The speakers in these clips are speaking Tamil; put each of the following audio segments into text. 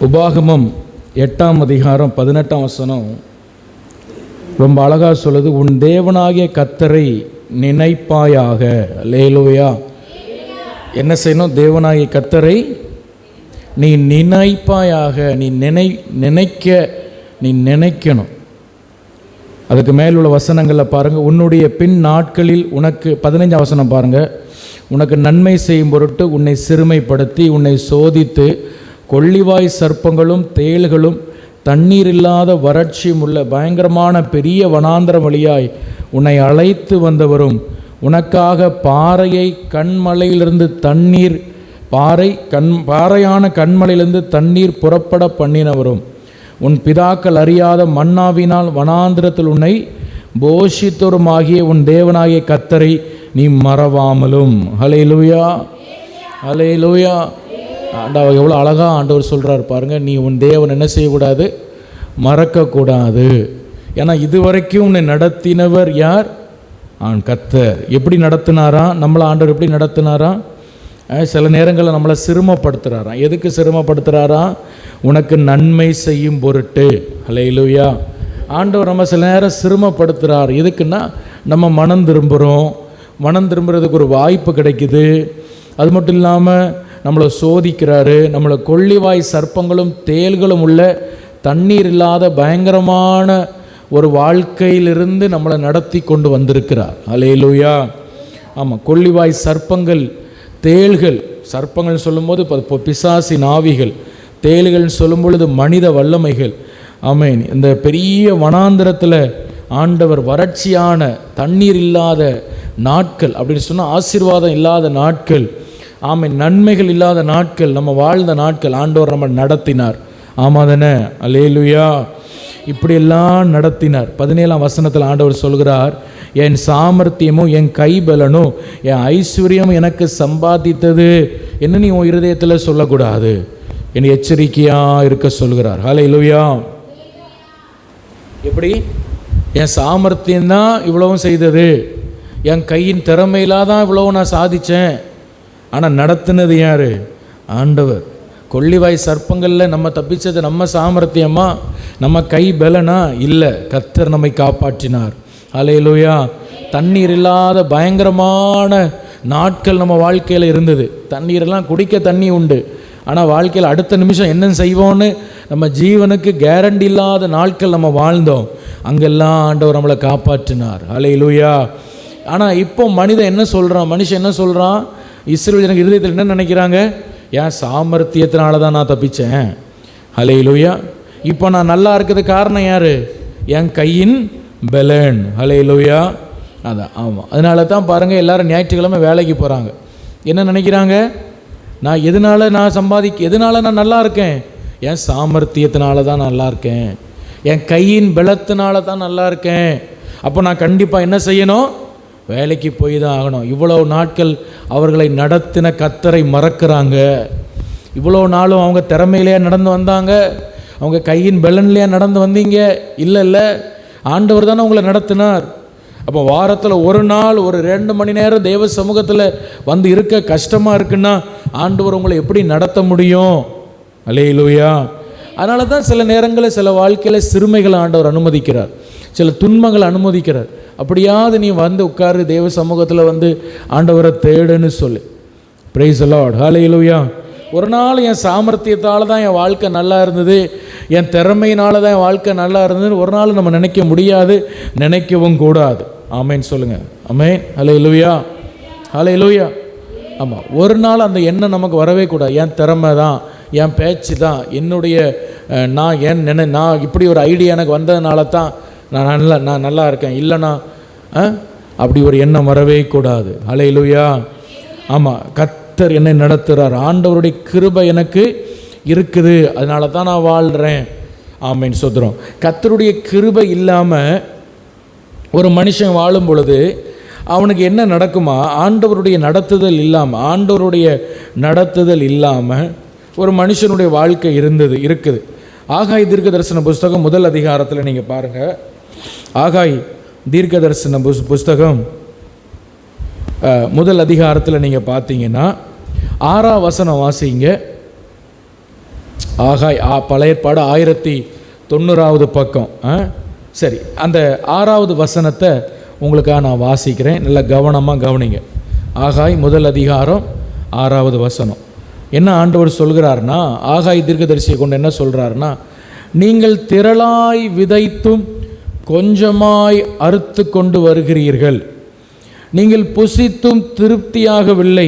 உபாகமம் 8ஆம் அதிகாரம் 18ஆம் வசனம் ரொம்ப அழகாக சொல்லுது. உன் தேவனாகிய கர்த்தரை நினைப்பாயாக. அல்லேலூயா. என்ன செய்யணும்? தேவனாகிய கர்த்தரை நீ நினைப்பாயாக. நீ நினைக்கணும். அதுக்கு மேலுள்ள வசனங்களில் பாருங்கள். உன்னுடைய பின் நாட்களில் உனக்கு 15ஆம் வசனம் பாருங்கள். உனக்கு நன்மை செய்யும் பொருட்டு உன்னை சிறுமைப்படுத்தி உன்னை சோதித்து கொள்ளிவாய் சர்ப்பங்களும் தேள்களும் தண்ணீர் இல்லாத வறட்சியும் உள்ள பயங்கரமான பெரிய வனாந்தரம் வழியாய் உன்னை அழைத்து வந்தவரும் உனக்காக பாறையை கண்மலையிலிருந்து தண்ணீர் பாறையான கண்மலையிலிருந்து தண்ணீர் புறப்பட பண்ணினவரும் உன் பிதாக்கள் அறியாத மன்னாவினால் வனாந்திரத்தில் உன்னை போஷித்தோருமாகிய உன் தேவனாகிய கர்த்தரை நீ மறவாமலும். ஹல்லேலூயா, ஹல்லேலூயா. ஆண்டவர் எவ்வளோ அழகாக ஆண்டவர் சொல்கிறார் பாருங்கள். நீ உன் தேவன் என்ன செய்யக்கூடாது? மறக்கக்கூடாது. ஏன்னா இதுவரைக்கும் உன்னை நடத்தினவர் யார்? கர்த்தர். எப்படி நடத்தினாரா? நம்மளை ஆண்டவர் எப்படி நடத்தினாரா? சில நேரங்களில் நம்மளை சிரமப்படுத்துகிறாராம். எதுக்கு சிரமப்படுத்துகிறாரா? உனக்கு நன்மை செய்யும் பொருட்டு. ஹல்லேலூயா. ஆண்டவர் நம்ம சில நேரம் சிரமப்படுத்துகிறார். எதுக்குன்னா நம்ம மனம் திரும்புகிறதுக்கு ஒரு வாய்ப்பு கிடைக்குது. அது மட்டும் இல்லாமல் நம்மளை சோதிக்கிறாரு. நம்மளை கொள்ளிவாய் சர்ப்பங்களும் தேள்களும் உள்ள தண்ணீர் இல்லாத பயங்கரமான ஒரு வாழ்க்கையிலிருந்து நம்மளை நடத்தி கொண்டு வந்திருக்கிறார். அல்லேலூயா. ஆமாம், கொள்ளிவாய் சர்ப்பங்கள், தேள்கள். சர்ப்பங்கள் சொல்லும்போது இப்போ பிசாசின் ஆவிகள், தேள்கள் சொல்லும் பொழுது மனித வல்லமைகள். ஆமேன். இந்த பெரிய வனாந்திரத்தில் ஆண்டவர் வறட்சியான தண்ணீர் இல்லாத நாட்கள் அப்படின்னு சொன்னால் ஆசீர்வாதம் இல்லாத நாட்கள், ஆமேன், நன்மைகள் இல்லாத நாட்கள், நம்ம வாழ்ந்த நாட்கள் ஆண்டவர் நம்ம நடத்தினார். ஆமாதானே? அல்லேலூயா. இப்படியெல்லாம் நடத்தினார். 17ஆம் வசனத்தில் ஆண்டவர் சொல்கிறார், என் சாமர்த்தியமும் என் கைபலனும் என் ஐஸ்வர்யமும் எனக்கு சம்பாதித்தது என்ன நீ உன் இருதயத்தில் சொல்லக்கூடாது. என் எச்சரிக்கையாக இருக்க சொல்கிறார். ஹல்லேலூயா. எப்படி? என் சாமர்த்தியம்தான் இவ்வளவும் செய்தது, என் கையின் திறமையிலாக தான் இவ்வளவு நான் சாதித்தேன். ஆனால் நடத்தினது யார்? ஆண்டவர். கொள்ளிவாய் சர்ப்பங்களில் நம்ம தப்பிச்சது நம்ம சாமர்த்தியமா, நம்ம கை பலனா? இல்லை, கர்த்தர் நம்மை காப்பாற்றினார். ஹல்லேலூயா. தண்ணீர் இல்லாத பயங்கரமான நாட்கள் நம்ம வாழ்க்கையில் இருந்தது. தண்ணீரெல்லாம் குடிக்க தண்ணி உண்டு, ஆனால் வாழ்க்கையில் அடுத்த நிமிஷம் என்ன செய்வோன்னு நம்ம ஜீவனுக்கு கேரண்டி இல்லாத நாட்கள் நம்ம வாழ்ந்தோம். அங்கெல்லாம் ஆண்டவர் நம்மளை காப்பாற்றினார். ஹல்லேலூயா. ஆனால் இப்போ மனிதன் என்ன சொல்கிறான்? இஸ்ரவேல் எனக்கு இருதயத்தில் என்ன நினைக்கிறாங்க? என் சாமர்த்தியத்தினால தான் நான் தப்பிச்சேன். ஹல்லேலூயா. இப்போ நான் நல்லா இருக்கிறது காரணம் யார்? என் கையின் பலன். ஹல்லேலூயா. அதான். ஆமாம், அதனால தான் பாருங்கள் எல்லாரும் ஞாயிற்றுக்கிழமை வேலைக்கு போகிறாங்க. என்ன நினைக்கிறாங்க? நான் எதனால் நான் நல்லா இருக்கேன்? என் சாமர்த்தியத்தினால தான் நல்லா இருக்கேன், என் கையின் பலத்தினால தான் நல்லா இருக்கேன். அப்போ நான் கண்டிப்பாக என்ன செய்யணும்? வேலைக்கு போய் தான் ஆகணும். இவ்வளோ நாட்கள் அவர்களை நடத்தின கர்த்தரை மறக்கிறாங்க. இவ்வளோ நாளும் அவங்க திறமையிலேயே நடந்து வந்தாங்க, அவங்க கையின் பலன்லேயே நடந்து வந்தீங்க? இல்லை, ஆண்டவர் தானே உங்களை நடத்தினார். அப்போ வாரத்தில் ஒரு நாள் ஒரு 2 மணி நேரம் தேவ சமூகத்தில் வந்து இருக்க கஷ்டமாக இருக்குன்னா ஆண்டவர் உங்களை எப்படி நடத்த முடியும்? அல்லேலூயா. அதனால தான் சில நேரங்களில் சில வாழ்க்கையில் சிறுமைகளை ஆண்டவர் அனுமதிக்கிறார், சில துன்பங்களை அனுமதிக்கிறார். அப்படியாவது நீ வந்து உட்காரு தேவ சமூகத்தில் வந்து ஆண்டவரை தேடுன்னு சொல்லு. Praise the Lord. ஹல்லேலூயா. ஒரு நாள் என் சாமர்த்தியத்தால் தான் என் வாழ்க்கை நல்லா இருந்தது, என் திறமையினால தான் என் வாழ்க்கை நல்லா இருந்ததுன்னு ஒரு நாள் நம்ம நினைக்க முடியாது, நினைக்கவும் கூடாது. ஆமேன் சொல்லுங்கள். ஆமேன். ஹல்லேலூயா, ஹல்லேலூயா. ஆமாம், ஒரு நாள் அந்த எண்ணம் நமக்கு வரவே கூடாது. என் திறமை தான், என் பேச்சு தான், என்னுடைய நான் இப்படி ஒரு ஐடியா எனக்கு வந்ததுனால தான் நான் நல்லா இருக்கேன், இல்லைனா அப்படி ஒரு எண்ணம் வரவே கூடாது. ஹல்லேலூயா. ஆமாம், கர்த்தர் என்னை நடத்துகிறார், ஆண்டவருடைய கிருபை எனக்கு இருக்குது, அதனால தான் நான் வாழ்கிறேன். ஆமேன் சொல்கிறோம். கர்த்தருடைய கிருபை இல்லாமல் ஒரு மனுஷன் வாழும் பொழுது அவனுக்கு என்ன நடக்குமா? ஆண்டவருடைய நடத்துதல் இல்லாமல் ஒரு மனுஷனுடைய வாழ்க்கை இருக்குது. ஆகாய் தீர்க்க தரிசன புஸ்தகம் 1 அதிகாரத்தில் நீங்கள் பாருங்கள். ஆகாய் தீர்க்க தரிசன புஸ்தகம் 1 அதிகாரத்தில் நீங்கள் பார்த்தீங்கன்னா 6ஆம் வசனம் வாசிங்க. ஆகாய் பழைய ஏற்பாடு 1090 பக்கம். சரி, அந்த 6வது வசனத்தை உங்களுக்காக நான் வாசிக்கிறேன், நல்லா கவனமாக கவனிங்க. ஆகாய் 1 அதிகாரம் 6வது வசனம். என்ன ஆண்டவர் சொல்கிறார்னா, ஆகாய் தீர்க்கதரிசியை கொண்டு என்ன சொல்கிறார்னா, நீங்கள் திரளாய் விதைத்தும் கொஞ்சமாய் அறுத்து கொண்டு வருகிறீர்கள். நீங்கள் புசித்தும் திருப்தியாகவில்லை,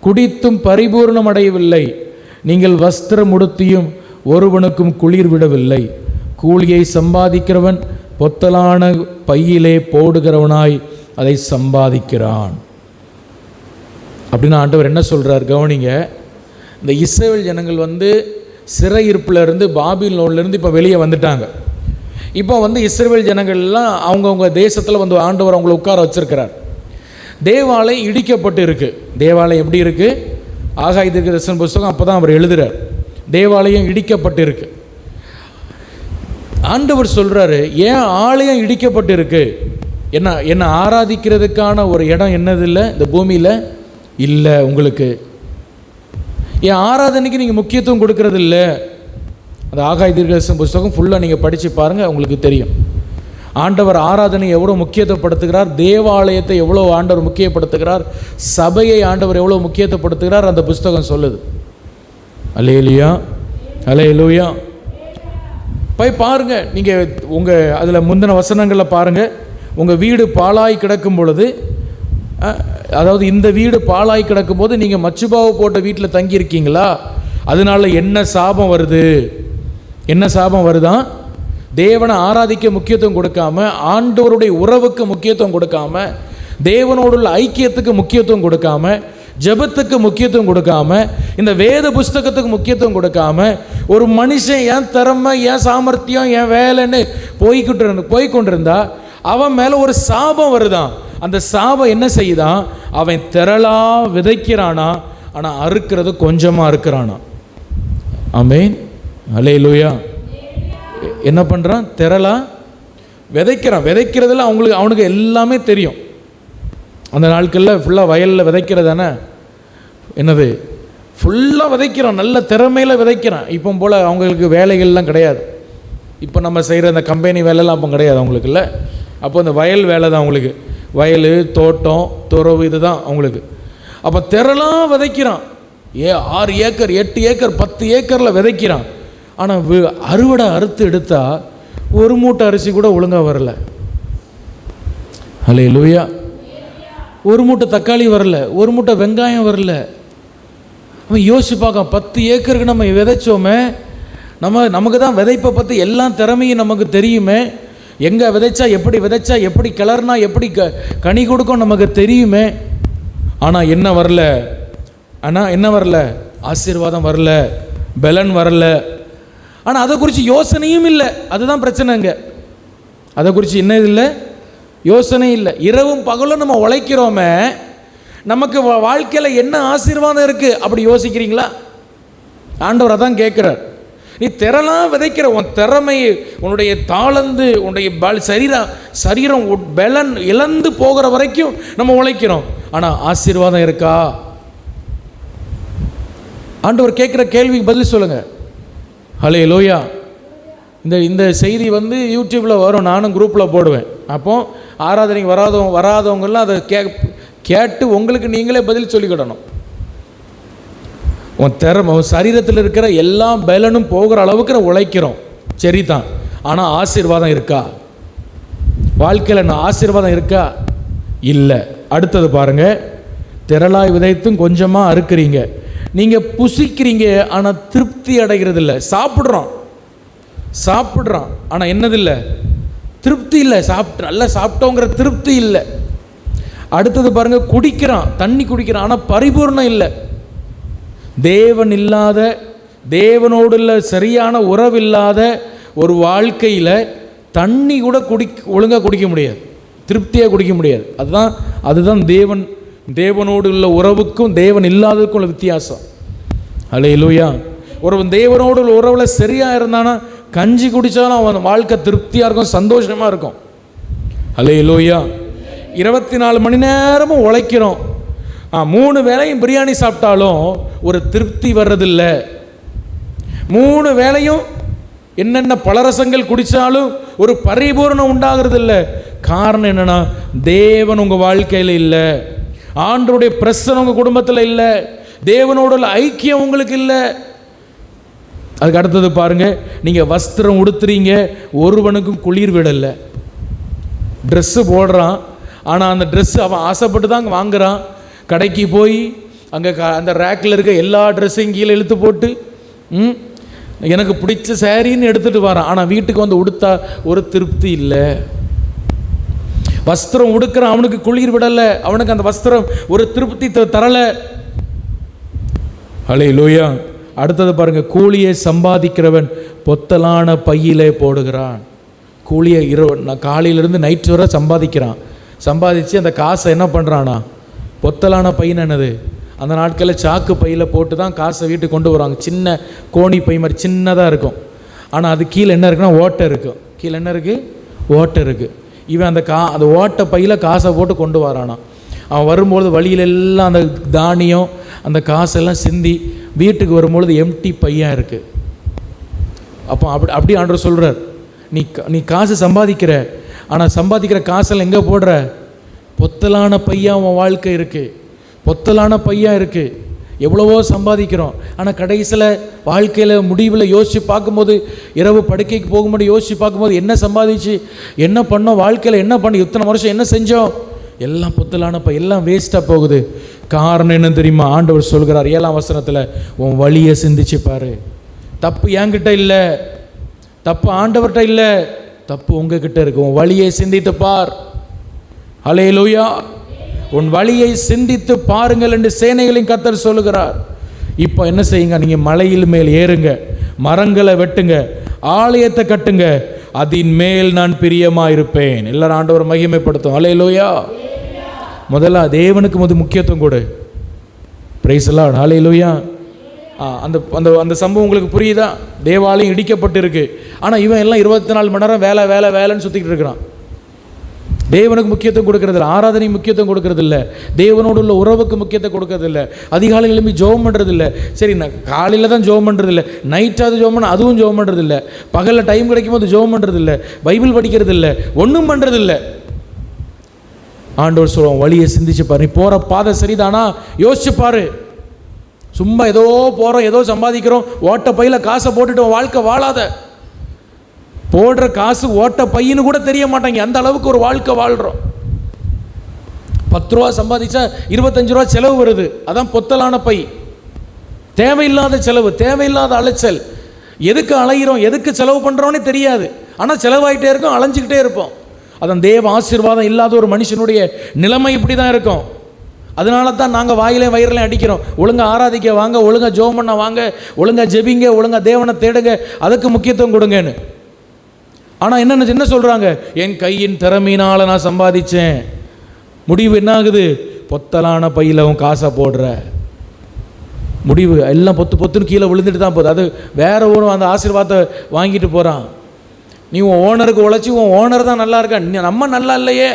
குடித்தும் பரிபூர்ணம் அடையவில்லை. நீங்கள் வஸ்திரம் உடுத்தியும் ஒருவனுக்கும் குளிர் விடவில்லை. கூலியை சம்பாதிக்கிறவன் பொத்தலான பையிலே போடுகிறவனாய் அதை சம்பாதிக்கிறான். அப்படின்னு ஆண்டவர் என்ன சொல்கிறார் கவனிங்க. இந்த இஸ்ரவேல் ஜனங்கள் சிறையிருப்பிலிருந்து பாபிலோன்லேருந்து இப்போ வெளியே வந்துட்டாங்க. இப்போ இஸ்ரவேல் ஜனங்கள்லாம் அவங்கவுங்க தேசத்தில் ஆண்டவர் அவங்கள உட்கார வச்சிருக்கிறார். தேவாலயம் இடிக்கப்பட்டு இருக்குது. தேவாலயம் எப்படி இருக்குது? ஆகாய் தீர்க்கதரிசன புஸ்தகம் அப்போ தான் அவர் எழுதுகிறார். தேவாலயம் இடிக்கப்பட்டு இருக்கு. ஆண்டவர் சொல்கிறாரு, ஏன் ஆலயம் இடிக்கப்பட்டு இருக்கு? என்ன ஆராதிக்கிறதுக்கான ஒரு இடம் என்னது இல்லை இந்த பூமியில் இல்லை உங்களுக்கு. என் ஆராதனைக்கு நீங்கள் முக்கியத்துவம் கொடுக்கறது இல்லை. அந்த ஆகாய் தீர்க்கதரிசன புஸ்தகம் ஃபுல்லாக நீங்கள் படித்து பாருங்கள், உங்களுக்கு தெரியும். ஆண்டவர் ஆராதனை எவ்வளோ முக்கியத்துவப்படுத்துகிறார், தேவாலயத்தை எவ்வளோ ஆண்டவர் முக்கியப்படுத்துகிறார், சபையை ஆண்டவர் எவ்வளோ முக்கியத்துவப்படுத்துகிறார், அந்த புஸ்தகம் சொல்லுது. அல்லேலூயா, அல்லேலூயா. போய் பாருங்கள், நீங்கள் உங்கள் அதில் முந்தின வசனங்களில் பாருங்கள். உங்கள் வீடு பாழாய் கிடக்கும் பொழுது, அதாவது இந்த வீடு பாழாய் கிடக்கும் போது நீங்கள் மச்சுபாவை போட்ட வீட்டில் தங்கியிருக்கீங்களா? அதனால என்ன சாபம் வருது? என்ன சாபம் வருதான்? தேவனை ஆராதிக்க முக்கியத்துவம் கொடுக்காம, ஆண்டவருடைய உறவுக்கு முக்கியத்துவம் கொடுக்காம, தேவனோடுள்ள ஐக்கியத்துக்கு முக்கியத்துவம் கொடுக்காம, ஜெபத்துக்கு முக்கியத்துவம் கொடுக்காம, இந்த வேத புஸ்தகத்துக்கு முக்கியத்துவம் கொடுக்காம, ஒரு மனுஷன் என் திறமை, என் சாமர்த்தியம், என் வேலைன்னு போய்கொண்டிருந்தா அவன் மேலே ஒரு சாபம் வருதான். அந்த சாபம் என்ன செய்யுதான்? அவன் திரளா விதைக்கிறானா, ஆனால் அறுக்கிறது கொஞ்சமாக அறுக்கிறானா. ஆமென், அல்லேலூயா. என்ன பண்ணுறான்? திரளா விதைக்கிறான். விதைக்கிறதுல அவனுக்கு எல்லாமே தெரியும். அந்த நாட்களில் ஃபுல்லாக வயலில் விதைக்கிறதானே என்னது, ஃபுல்லாக விதைக்கிறான், நல்ல திறமையில் விதைக்கிறான். இப்போ போல் அவங்களுக்கு வேலைகள்லாம் கிடையாது. இப்போ நம்ம செய்கிற அந்த கம்பெனி வேலைலாம் அப்போ கிடையாது அவங்களுக்கு. இல்லை, அப்போ அந்த வயல் வேலை தான் அவங்களுக்கு. வயல், தோட்டம், துறவு, இது தான் அவங்களுக்கு. அப்போ திரளாக விதைக்கிறான். 6 ஏக்கர் 8 ஏக்கர் 10 ஏக்கரில் விதைக்கிறான். ஆனால் அறுவடை அறுத்து எடுத்தால் ஒரு மூட்டை அரிசி கூட ஒழுங்காக வரல. அல்லேலூயா. ஒரு மூட்டை தக்காளி வரல, ஒரு மூட்டை வெங்காயம் வரல. அவன் யோசிச்சு பார்க்க, 10 ஏக்கருக்கு நம்ம விதைச்சோமே, நமக்கு தான் விதைப்பை பற்றி எல்லாம் திறமையும் நமக்கு தெரியுமே, எங்கே விதைச்சா எப்படி கிளறுனா எப்படி கனி கொடுக்கும் நமக்கு தெரியுமே. ஆனால் என்ன வரல? ஆசீர்வாதம் வரல, பலன் வரல. ஆனால் அதை குறித்து யோசனையும் இல்லை. அதுதான் பிரச்சனைங்க. அதை குறித்து என்ன இல்லை? யோசனை இல்லை. இரவும் பகலும் நம்ம உழைக்கிறோமே, நமக்கு வாழ்க்கையில் என்ன ஆசீர்வாதம் இருக்குது அப்படி யோசிக்கிறீங்களா? ஆண்டவர் அதான் கேட்குறார். நீ திறலாம் விதைக்கிற, உன் திறமை, உன்னுடைய தாளந்து, உன்னுடைய சரீரம் பலன் இழந்து போகிற வரைக்கும் நம்ம உழைக்கிறோம். ஆனால் ஆசீர்வாதம் இருக்கா? ஆண்டவர் கேட்குற கேள்விக்கு பதில் சொல்லுங்கள். அல்லேலூயா. இந்த செய்தி யூடியூப்பில் வரும், நானும் குரூப்பில் போடுவேன். அப்போ ஆராதனைக்கு வராதவங்கெல்லாம் அதை கேட்டு உங்களுக்கு நீங்களே பதில் சொல்லிக்கிடணும். உன் திறமை, உன் சரீரத்தில் இருக்கிற எல்லா பலனும் போகிற அளவுக்கு நான் உழைக்கிறோம், சரிதான். ஆனால் ஆசீர்வாதம் இருக்கா? வாழ்க்கையில் நான் ஆசீர்வாதம் இருக்கா? இல்லை. அடுத்தது பாருங்கள், திரளாய் விதைத்தும் கொஞ்சமாக அறுக்கிறீங்க. நீங்கள் புசிக்கிறீங்க, ஆனால் திருப்தி அடைகிறது இல்லை. சாப்பிட்றான் ஆனால் என்னதில்லை? திருப்தி இல்லை. நல்லா சாப்பிட்டோங்கிற திருப்தி இல்லை. அடுத்தது பாருங்கள், குடிக்கிறான், தண்ணி குடிக்கிறான், ஆனால் பரிபூர்ணம் இல்லை. தேவன் இல்லாத, தேவனோடுள்ள சரியான உறவில்லாத ஒரு வாழ்க்கையில் தண்ணி கூட ஒழுங்காக குடிக்க முடியாது, திருப்தியாக குடிக்க முடியாது. அதுதான் தேவனோடு உள்ள உறவுக்கும் தேவன் இல்லாததுக்கும் உள்ள வித்தியாசம். அல்லேலூயா. ஒருவன் தேவனோடு உள்ள உறவில் சரியாக இருந்தானா கஞ்சி குடித்தாலும் அவன் வாழ்க்கை திருப்தியாக இருக்கும், சந்தோஷமாக இருக்கும். அல்லேலூயா. 24 மணி நேரமும் உழைக்கிறோம், 3 வேளையும் பிரியாணி சாப்பிட்டாலும் ஒரு திருப்தி வர்றதில்லை. 3 வேளையும் என்னென்ன பலரசங்கள் குடித்தாலும் ஒரு பரிபூரணம் உண்டாகிறது இல்லை. காரணம் என்னன்னா, தேவன் உங்கள் வாழ்க்கையில் இல்லை, ஆண்டவருடைய பிரசன்னம் உங்கள் குடும்பத்தில் இல்லை, தேவனோட ஐக்கியம் உங்களுக்கு இல்லை. அதுக்கு அடுத்தது பாருங்க, நீங்கள் வஸ்திரம் உடுத்துறீங்க, ஒருவனுக்கும் குளிர் விடலை. ட்ரெஸ்ஸு போடுறான், ஆனால் அந்த ட்ரெஸ்ஸு அவன் ஆசைப்பட்டு தான் வாங்குறான். கடைக்கு போய் அங்கே அந்த ரேக்கில் இருக்க எல்லா ட்ரெஸ்ஸையும் கீழே இழுத்து போட்டு எனக்கு பிடிச்ச சாரின்னு எடுத்துகிட்டு வரான். ஆனால் வீட்டுக்கு வந்து உடுத்தா ஒரு திருப்தி இல்லை. வஸ்திரம் உடுக்கிறான், அவனுக்கு குளிர் விடலை, அவனுக்கு அந்த வஸ்திரம் ஒரு திருப்தி தரலை. ஹல்லேலூயா. அடுத்தது பாருங்க, கூலியை சம்பாதிக்கிறவன் பொத்தலான பையிலே போடுகிறான். கூலியை காலையிலேருந்து நைட்டு வரை சம்பாதிச்சு அந்த காசை என்ன பண்ணுறானா, பொத்தலான பையன். என்னது, அந்த நாட்களில் சாக்கு பையில் போட்டு தான் காசை வீட்டுக்கு கொண்டு வருவாங்க. சின்ன கோணி பை மாதிரி சின்னதாக இருக்கும். ஆனால் அது கீழே என்ன இருக்குன்னா ஓட்டை இருக்கும். கீழே என்ன இருக்குது? ஓட்டை இருக்குது. இவன் அந்த ஓட்டை பையில் காசை போட்டு கொண்டு வரானா. அவன் வரும்பொழுது வழியிலெல்லாம் அந்த தானியம் அந்த காசெல்லாம் சிந்தி வீட்டுக்கு வரும்பொழுது எம்டி பையாக இருக்குது. அப்போ அப்படி ஆண்டவர் சொல்கிறார், நீ காசு சம்பாதிக்கிற, ஆனால் சம்பாதிக்கிற காசெல்லாம் எங்கே போடுற? பொத்தலான பையா உன் வாழ்க்கை இருக்குது. பொத்தலான பையா இருக்குது. எவ்வளவோ சம்பாதிக்கிறோம், ஆனால் கடைசியில் வாழ்க்கையில் முடிவில் யோசித்து பார்க்கும்போது, இரவு படுக்கைக்கு போகும்போது யோசித்து பார்க்கும்போது, என்ன சம்பாதிச்சு என்ன பண்ணோம், வாழ்க்கையில் என்ன பண்ணோம், இத்தனை வருஷம் என்ன செஞ்சோம், எல்லாம் பொத்தலான பை, எல்லாம் வேஸ்ட்டாக போகுது. காரணம் என்ன தெரியுமா? ஆண்டவர் சொல்கிறார் 7ஆம் வசனத்தில், உன் வழியை சிந்திச்சு பாரு. தப்பு என்கிட்ட இல்லை, தப்பு ஆண்டவர்கிட்ட இல்லை, தப்பு உங்ககிட்ட இருக்கு. உன் வழியை சிந்தித்து பார். ஹல்லேலூயா. உன் வழியை சிந்தித்து பாருங்கள் என்று சேனைகளின் கர்த்தர் சொல்லுகிறார். இப்போ என்ன செய்யுங்க, நீங்கள் மலையில் மேல் ஏறுங்க, மரங்களை வெட்டுங்க, ஆலயத்தை கட்டுங்க, அதன் மேல் நான் பிரியமாக இருப்பேன். எல்லாரும் ஆண்டவர் மகிமைப்படுத்தும். ஹல்லேலூயா. முதல்ல தேவனுக்கு முக்கியத்துவம் கொடு. Praise the Lord. ஹல்லேலூயா. அந்த அந்த அந்த சம்பவம் உங்களுக்கு புரியுதா? தேவாலயம் இடிக்கப்பட்டு இருக்கு, ஆனால் இவன் எல்லாம் 24 மணி நேரம் வேலை வேலை வேலைன்னு சுற்றிக்கிட்டு இருக்கிறான். தேவனுக்கு முக்கியத்துவம் கொடுக்கறது இல்லை, ஆராதனை முக்கியத்துவம் கொடுக்கறது இல்லை, தேவனோடு உள்ள உறவுக்கு முக்கியத்துவம் கொடுக்கறது இல்லை, அதிகாலையில் எழுப்பி ஜெபம் பண்ணுறது இல்லை. சரி, நான் காலையில் தான் ஜெபம் பண்ணுறது இல்லை, நைட்டாவது ஜெபம் பண்ண அதுவும் ஜெபம் பண்ணுறது இல்லை, பகலில் டைம் கிடைக்கும் போது ஜெபம் பண்ணுறது இல்லை, பைபிள் படிக்கிறது இல்லை, ஒன்றும் பண்ணுறது இல்லை. ஆண்டவர் சொல்லுவோம், வழியை சிந்திச்சு பாரு. நீ போகிற பாதை சரிதானா யோசிச்சு பாரு. சும்மா ஏதோ போகிறோம், ஏதோ சம்பாதிக்கிறோம், ஓட்ட பையில் காசை போட்டுட்டு வாழ்க்கை வாழாத. போடுற காசு ஓட்ட பையனு கூட தெரிய மாட்டாங்க, அந்த அளவுக்கு ஒரு வாழ்க்கை வாழ்கிறோம். 10 ரூபா சம்பாதிச்சா 25 ரூபா செலவு வருது, அதான் பொத்தலான பை. தேவையில்லாத செலவு, தேவையில்லாத அலைச்சல். எதுக்கு அலைகிறோம், எதுக்கு செலவு பண்ணுறோன்னே தெரியாது, ஆனால் செலவாயிட்டே இருக்கும், அலைஞ்சிக்கிட்டே இருப்போம். அதான் தேவ ஆசீர்வாதம் இல்லாத ஒரு மனுஷனுடைய நிலைமை இப்படி தான் இருக்கும். அதனால தான் நாங்கள் வாயிலையும் வயிறுலையும் அடிக்கிறோம். ஒழுங்காக ஆராதிக்க வாங்க, ஒழுங்காக ஜெபம் பண்ண வாங்க, ஒழுங்காக ஜெபிங்க, ஒழுங்காக தேவனை தேடுங்க, அதுக்கு முக்கியத்துவம் கொடுங்கன்னு. ஆனால் என்ன சொல்கிறாங்க, என் கையின் திறமையினால் நான் சம்பாதிச்சேன். முடிவு என்ன ஆகுது? பொத்தலான பையில் அவன் காசை போடுற முடிவு எல்லாம் பொத்துன்னு கீழே விழுந்துட்டு தான் போகுது. அது வேற ஒரு அந்த ஆசீர்வாதத்தை வாங்கிட்டு போகிறான். நீ உன் ஓனருக்கு உழைச்சி உன் ஓனர் தான் நல்லா இருக்கான், நம்ம நல்லா இல்லையே,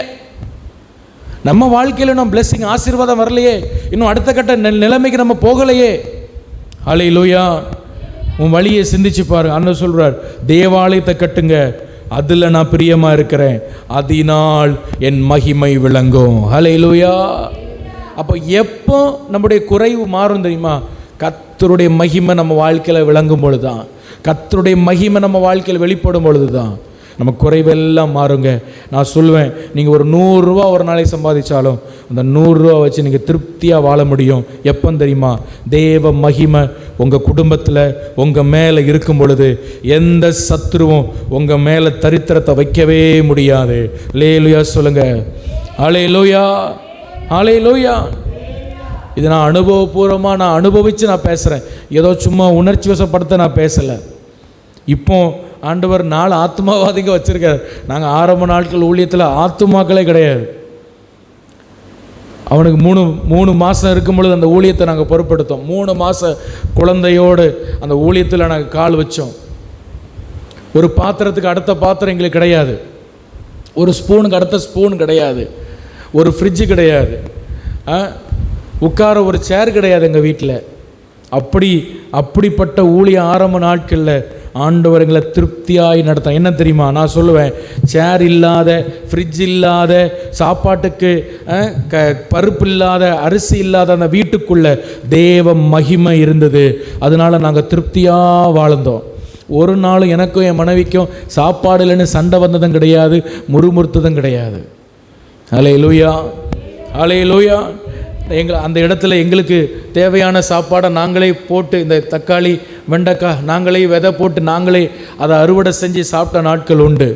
நம்ம வாழ்க்கையில் இன்னும் பிளெஸிங் ஆசீர்வாதம் வரலையே, இன்னும் அடுத்த கட்ட நிலைமைக்கு நம்ம போகலையே. ஹல்லேலூயா. உன் வழியை சிந்திச்சு பாரு. அண்ணன் சொல்றார், தேவாலயத்தை கட்டுங்க, அதில் நான் பிரியமாக இருக்கிறேன், அதனால் என் மகிமை விளங்கும். ஹல்லேலூயா. அப்போ எப்போ நம்முடைய குறைவு மாறும் தெரியுமா? கர்த்தருடைய மகிமை நம்ம வாழ்க்கையில் விளங்கும் பொழுது தான், கர்த்தருடைய மகிமை நம்ம வாழ்க்கையில் வெளிப்படும் பொழுது தான் நம்ம குறைவெல்லாம் மாறுங்க. நான் சொல்லுவேன், நீங்கள் ஒரு 100 ரூபா ஒரு நாளைக்கு சம்பாதிச்சாலும் அந்த 100 ரூபா வச்சு நீங்கள் திருப்தியாக வாழ முடியும். எப்போ தெரியுமா? தேவ மகிமை உங்கள் குடும்பத்தில் உங்கள் மேலே இருக்கும் பொழுது எந்த சத்துருவும் உங்கள் மேலே தரித்திரத்தை வைக்கவே முடியாது. ஹல்லேலூயா சொல்லுங்க. ஹல்லேலூயா, ஹல்லேலூயா. இது நான் அனுபவபூர்வமாக நான் அனுபவித்து நான் பேசுகிறேன், ஏதோ சும்மா உணர்ச்சி வசப்படுத்த நான் பேசலை. இப்போ ஆண்டவர் 4 ஆத்மாவாதிங்க வச்சுருக்கார். நாங்கள் ஆரம்ப நாட்கள் ஊழியத்தில் ஆத்துமாக்களே கிடையாது. அவனுக்கு 3 மாதம் இருக்கும் பொழுது அந்த ஊழியத்தை நாங்கள் பொறுப்படுத்தோம். 3 மாதம் குழந்தையோடு அந்த ஊழியத்தில் நாங்கள் கால் வச்சோம். ஒரு பாத்திரத்துக்கு அடுத்த பாத்திரம் எங்களுக்கு கிடையாது, ஒரு ஸ்பூனுக்கு அடுத்த ஸ்பூன் கிடையாது, ஒரு ஃப்ரிட்ஜு கிடையாது, உட்கார ஒரு சேர் கிடையாது எங்கள் வீட்டில். அப்படிப்பட்ட ஊழிய ஆரம்ப நாட்களில் ஆண்டவர் எங்களை திருப்தியாய் நடத்த. என்ன தெரியுமா நான் சொல்லுவேன், சேர் இல்லாத, ஃப்ரிட்ஜ் இல்லாத, சாப்பாட்டுக்கு பருப்பு இல்லாத, அரிசி இல்லாத அந்த வீட்டுக்குள்ள தேவ மகிமை இருந்தது. அதனால நாங்கள் திருப்தியாக வாழ்ந்தோம். ஒரு நாள் எனக்கும் என் மனைவிக்கும் சாப்பாடு இல்லைன்னு சண்டை வந்ததும் கிடையாது, முறுமுறுத்ததும் கிடையாது. அல்லேலூயா, அல்லேலூயா. அந்த இடத்துல எங்களுக்கு தேவையான சாப்பாடை நாங்களே போட்டு, இந்த தக்காளி வெண்டைக்காய் நாங்களே விதை போட்டு நாங்களே அதை அறுவடை செஞ்சு சாப்பிட்ட நாட்கள் உண்டு.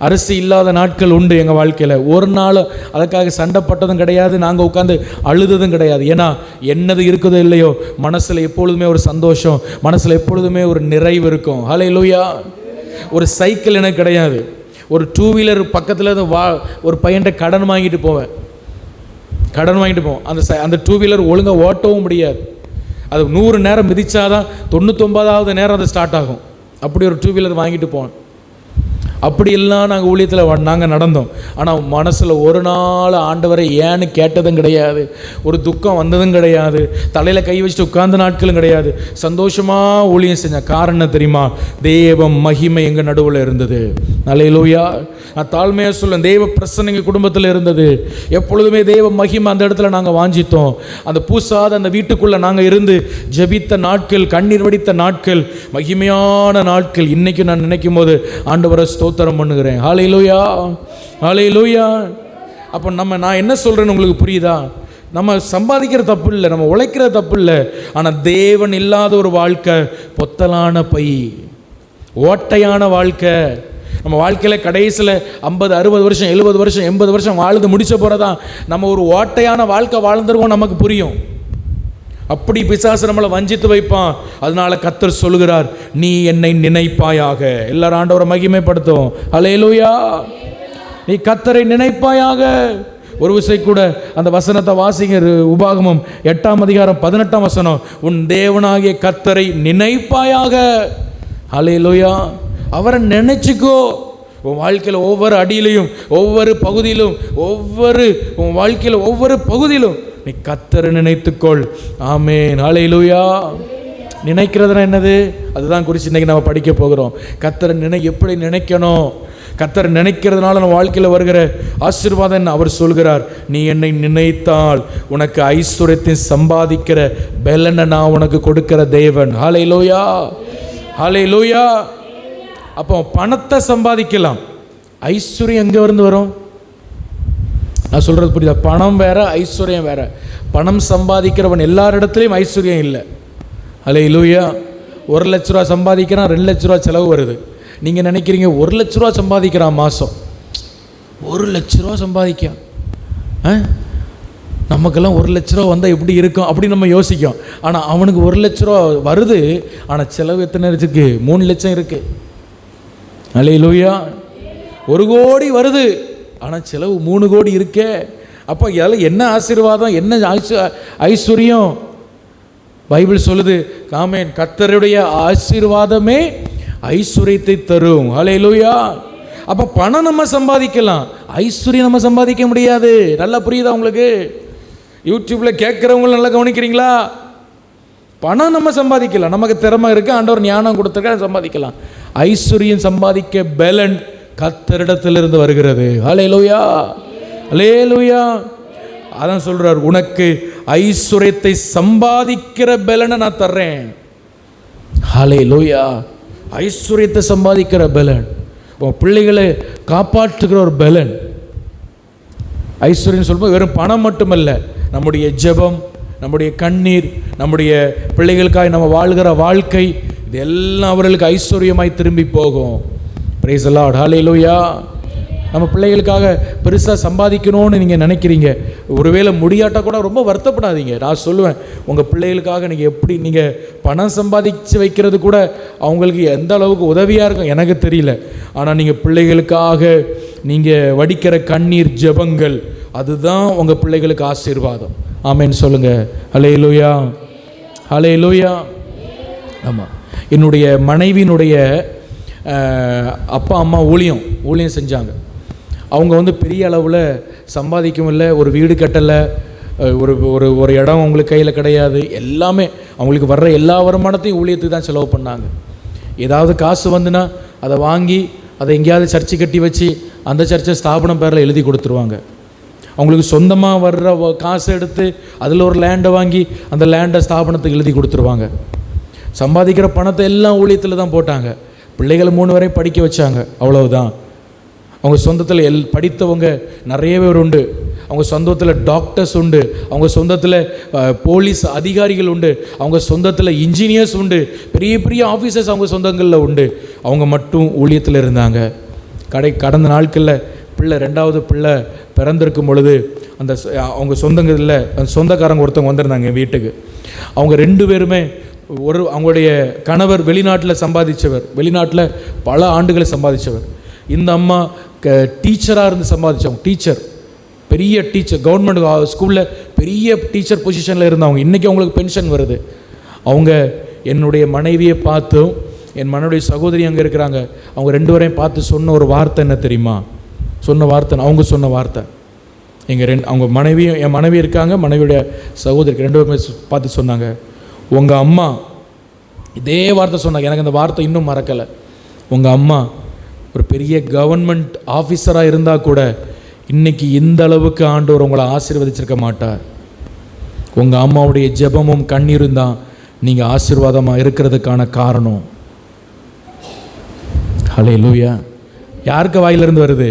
அரிசி இல்லாத நாட்கள் உண்டு எங்கள் வாழ்க்கையில். ஒரு நாள் அதுக்காக சண்டைப்பட்டதும் கிடையாது, நாங்கள் உட்காந்து அழுததும் கிடையாது. ஏன்னா என்னது இருக்குதோ இல்லையோ, மனசில் எப்பொழுதுமே ஒரு சந்தோஷம், மனசில் எப்பொழுதுமே ஒரு நிறைவு இருக்கும். ஹல்லேலூயா. ஒரு சைக்கிள் எனக்கு கிடையாது, ஒரு 2 வீலர் பக்கத்தில் ஒரு பையன்கிட்ட கடன் வாங்கிட்டு போவேன். அந்த 2 வீலர் ஒழுங்காக ஓட்டவும் முடியாது. அது 100 நேரம் மிதிச்சாதான் 99வது நேரம் அது ஸ்டார்ட் ஆகும். அப்படி ஒரு 2 வீலர் வாங்கிட்டு போவேன். அப்படியெல்லாம் நாங்கள் ஊழியத்தில் நாங்கள் நடந்தோம். ஆனால் மனசில் ஒரு நாள் ஆண்டவரை ஏன்னு கேட்டதும் கிடையாது, ஒரு துக்கம் வந்ததும் கிடையாது, தலையில் கை வச்சுட்டு உட்கார்ந்த நாட்களும் கிடையாது. சந்தோஷமாக ஊழியம் செஞ்ச காரணம் தெரியுமா, தேவ மகிமை எங்கள் நடுவில் இருந்தது. அல்லேலூயா. நான் தாழ்மையாக சொல்லேன், தேவ பிரசன்னம் எங்கள் குடும்பத்தில் இருந்தது. எப்பொழுதுமே தேவ மகிமை அந்த இடத்துல நாங்கள் வாஞ்சித்தோம். அந்த பூசாத அந்த வீட்டுக்குள்ளே நாங்கள் இருந்து ஜெபித்த நாட்கள், கண்ணீர் வடித்த நாட்கள், மகிமையான நாட்கள். இன்றைக்கி நான் நினைக்கும் போது ஆண்டவரை ஸ்தோத்திரம் பண்ணுகிறேன். ஹல்லேலூயா, ஹல்லேலூயா. அப்போ நான் என்ன சொல்கிறேன்னு உங்களுக்கு புரியுதா? நம்ம சம்பாதிக்கிற தப்பு இல்லை, நம்ம உழைக்கிற தப்பு இல்லை. ஆனால் தேவன் இல்லாத ஒரு வாழ்க்கை பொத்தலான பை, ஓட்டையான வாழ்க்கை. நம்ம வாழ்க்கையில் கடைசியில் 50, 60 வருஷம், 70 வருஷம், 80 வருஷம் வாழ்ந்து முடிச்ச போகிறதான் நம்ம ஒரு ஓட்டையான வாழ்க்கை வாழ்ந்துருவோம், நமக்கு புரியும். அப்படி பிசாசு நம்மளை வஞ்சித்து வைப்பான். அதனால கர்த்தர் சொல்கிறார், நீ என்னை நினைப்பாயாக. எல்லாரும் ஆண்டவரை மகிமைப்படுத்தும். அல்லேலூயா. நீ கர்த்தரை நினைப்பாயாக. ஒரு விசை கூட அந்த வசனத்தை வாசிங்க. உபாகமம் 8ஆம் அதிகாரம் 18ஆம் வசனம். உன் தேவனாகிய கர்த்தரை நினைப்பாயாக. அல்லேலூயா. அவரை நினைச்சுக்கோ. உன் வாழ்க்கையில் ஒவ்வொரு அடியிலையும், ஒவ்வொரு பகுதியிலும், உன் வாழ்க்கையில் ஒவ்வொரு பகுதியிலும் நீ கர்த்தரை நினைத்துக்கொள். ஆமென். ஹல்லேலூயா. நினைக்கிறதுனா என்னது? அதுதான் குறித்து இன்றைக்கி நம்ம படிக்க போகிறோம். கர்த்தரை எப்படி நினைக்கணும், கர்த்தரை நினைக்கிறதுனால நம்ம வாழ்க்கையில் வருகிற ஆசீர்வாதம் என்ன? அவர் சொல்கிறார், நீ என்னை நினைத்தால் உனக்கு ஐஸ்வர்யத்தை சம்பாதிக்கிற பெலனை நான் உனக்கு கொடுக்கிற தேவன். ஹல்லேலூயா, ஹல்லேலூயா. அப்போ பணத்தை சம்பாதிக்கலாம், ஐஸ்வர்யம் எங்கே இருந்து வரும்? நான் சொல்கிறது புரியுதா? பணம் வேற, ஐஸ்வர்யம் வேற. பணம் சம்பாதிக்கிறவன் எல்லாரிடத்துலையும் ஐஸ்வர்யம் இல்லை. ஹல்லேலூயா. 1 லட்ச ரூபா சம்பாதிக்கிறான், 2 லட்ச ரூபா செலவு வருது. நீங்கள் நினைக்கிறீங்க 1 லட்ச ரூபா சம்பாதிக்கிறான் மாதம், 1 லட்ச ரூபா சம்பாதிக்கான், நமக்கெல்லாம் 1 லட்ச ரூபா வந்தால் எப்படி இருக்கும் அப்படி நம்ம யோசிக்கும். ஆனால் அவனுக்கு 1 லட்ச ரூபா வருது, ஆனால் செலவு எத்தனை இருக்குது? 3 லட்சம் இருக்குது. ஹல்லேலூயா. 1 கோடி வருது, ஆனால் செலவு 3 கோடி இருக்கே. அப்போ இதெல்லாம் என்ன ஆசீர்வாதம், என்ன ஐஸ்வர்யம்? பைபிள் சொல்லுது, ஆமென், கர்த்தருடைய ஆசீர்வாதமே ஐஸ்வர்யத்தை தரும். ஹல்லேலூயா. அப்போ பணம் நம்ம சம்பாதிக்கலாம், ஐஸ்வர்யம் நம்ம சம்பாதிக்க முடியாது. நல்லா புரியுதா உங்களுக்கு? யூடியூப்பில் கேட்குறவங்களும் நல்லா கவனிக்கிறீங்களா? பணம் நம்ம சம்பாதிக்கலாம், நமக்கு திறமை இருக்குது, ஆண்டவர் ஞானம் கொடுத்துருக்க, சம்பாதிக்கலாம். ஐஸ்வர்யம் சம்பாதிக்க பெலன் கர்த்தரிடத்திலிருந்து வருகிறது. ஹல்லேலூயா, ஹல்லேலூயா. அதான் சொல்றார், உனக்கு ஐஸ்வர்யத்தை சம்பாதிக்கிற பெலனை நான் தர்றேன். ஹல்லேலூயா. ஐஸ்வர்யத்தை சம்பாதிக்கிற பெலன், உன் பிள்ளைகளை காப்பாற்றுகிற ஒரு பெலன். ஐஸ்வர்யம் சொல்லும்போது வெறும் பணம் மட்டுமல்ல, நம்முடைய ஜெபம், நம்முடைய கண்ணீர், நம்முடைய பிள்ளைகளுக்காக நம்ம வாழ்கிற வாழ்க்கை, இது எல்லாம் அவர்களுக்கு ஐஸ்வர்யமாய் திரும்பி போகும். Praise the Lord. ஹல்லேலூயா. நம்ம பிள்ளைகளுக்காக பெருசாக சம்பாதிக்கணும்னு நீங்கள் நினைக்கிறீங்க, ஒருவேளை முடியாட்டால் கூட ரொம்ப வருத்தப்படாதீங்க. நான் சொல்லுவேன், உங்கள் பிள்ளைகளுக்காக நீங்கள் பணம் சம்பாதிச்சு வைக்கிறது கூட அவங்களுக்கு எந்த அளவுக்கு உதவியாக இருக்கும் எனக்கு தெரியல. ஆனால் நீங்கள் பிள்ளைகளுக்காக நீங்கள் வடிக்கிற கண்ணீர் ஜெபங்கள், அதுதான் உங்கள் பிள்ளைகளுக்கு ஆசீர்வாதம். ஆமென் சொல்லுங்கள். ஹல்லேலூயா, ஹல்லேலூயா. ஆமாம், என்னுடைய மனைவியினுடைய அப்பா அம்மா ஊழியம் செஞ்சாங்க. அவங்க பெரிய அளவில் சம்பாதிக்கவும் இல்லை, ஒரு வீடு கட்டலை, ஒரு ஒரு இடம் அவங்களுக்கு கையில் கிடையாது. எல்லாமே அவங்களுக்கு வர்ற எல்லா வருமானத்தையும் ஊழியத்துக்கு தான் செலவு பண்ணாங்க. ஏதாவது காசு வந்துன்னா அதை வாங்கி அதை எங்கேயாவது சர்ச்சை கட்டி வச்சு அந்த சர்ச்சை ஸ்தாபனம் பேரில் எழுதி கொடுத்துருவாங்க. அவங்களுக்கு சொந்தமாக வர்ற காசை எடுத்து அதில் ஒரு லேண்டை வாங்கி அந்த லேண்டை ஸ்தாபனத்துக்கு எழுதி கொடுத்துருவாங்க. சம்பாதிக்கிற பணத்தை எல்லாம் ஊழியத்தில் தான் போட்டாங்க. பிள்ளைகளை 3 வரை படிக்க வச்சாங்க, அவ்வளவுதான். அவங்க சொந்தத்தில் படித்தவங்க நிறைய பேர் உண்டு. அவங்க சொந்தத்தில் டாக்டர்ஸ் உண்டு, அவங்க சொந்தத்தில் போலீஸ் அதிகாரிகள் உண்டு, அவங்க சொந்தத்தில் இன்ஜினியர்ஸ் உண்டு, பெரிய பெரிய ஆஃபீஸர்ஸ் அவங்க சொந்தங்களில் உண்டு. அவங்க மட்டும் ஊழியத்தில் இருந்தாங்க. கடந்த நாட்களில் பிள்ளை 2வது பிள்ளை பிறந்திருக்கும் பொழுது அந்த அவங்க சொந்தங்களில் அந்த சொந்தக்காரங்க ஒருத்தவங்க வந்திருந்தாங்க என் வீட்டுக்கு. அவங்க 2 பேருமே அவங்களுடைய கணவர் வெளிநாட்டில் சம்பாதிச்சவர், வெளிநாட்டில் பல ஆண்டுகளை சம்பாதிச்சவர். இந்த அம்மா டீச்சராக இருந்து சம்பாதிச்சவங்க, டீச்சர், பெரிய டீச்சர், கவர்மெண்ட் ஸ்கூலில் பெரிய டீச்சர் பொசிஷனில் இருந்தவங்க. இன்றைக்கி அவங்களுக்கு பென்ஷன் வருது. அவங்க என்னுடைய மனைவியை பார்த்தும் என் மனைவியுடைய சகோதரி அங்கே இருக்கிறாங்க, அவங்க 2 பேரையும் பார்த்து சொன்ன ஒரு வார்த்தை என்ன தெரியுமா? அவங்க சொன்ன வார்த்தை அவங்க மனைவியும், என் மனைவி இருக்காங்க, மனைவியுடைய சகோதரிக்கு 2 பேருமே பார்த்து சொன்னாங்க, உங்கள் அம்மா, இதே வார்த்தை சொன்னாங்க. எனக்கு அந்த வார்த்தை இன்னும் மறக்கலை. உங்கள் அம்மா ஒரு பெரிய கவர்மெண்ட் ஆஃபீஸராக இருந்தால் கூட இன்றைக்கி இந்த அளவுக்கு ஆண்டவர் உங்களை ஆசீர்வதிச்சிருக்க மாட்டார். உங்கள் அம்மாவுடைய ஜெபமும் கண்ணீரும் தான் நீங்கள் ஆசீர்வாதமாக இருக்கிறதுக்கான காரணம். ஹல்லேலூயா. யாருக்கு வாயிலிருந்து வருது?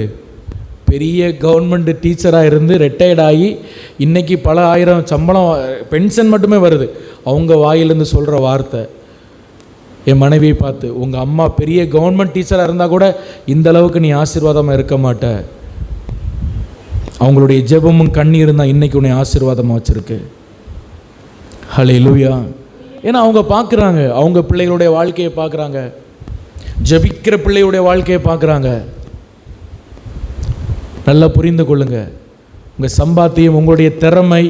பெரிய கவர்மெண்ட் டீச்சராக இருந்து ரிட்டையர்ட் ஆகி இன்றைக்கி பல ஆயிரம் சம்பளம், பென்ஷன் மட்டுமே வருது. அவங்க வாயிலிருந்து சொல்கிற வார்த்தை என் மனைவியை பார்த்து, உங்கள் அம்மா பெரிய கவர்மெண்ட் டீச்சராக இருந்தால் கூட இந்த அளவுக்கு நீ ஆசீர்வாதமாக இருக்க மாட்ட. அவங்களுடைய ஜெபமும் கண்ணீரும் தான் இன்றைக்கி உன்னை ஆசீர்வாதமாக வச்சுருக்கு. ஹல்லேலூயா. ஏன்னா அவங்க பார்க்குறாங்க, அவங்க பிள்ளைகளுடைய வாழ்க்கையை பார்க்குறாங்க, ஜெபிக்கிற பிள்ளையுடைய வாழ்க்கையை பார்க்குறாங்க. நல்லா புரிந்து கொள்ளுங்க. உங்கள் சம்பாத்தியம், உங்களுடைய திறமை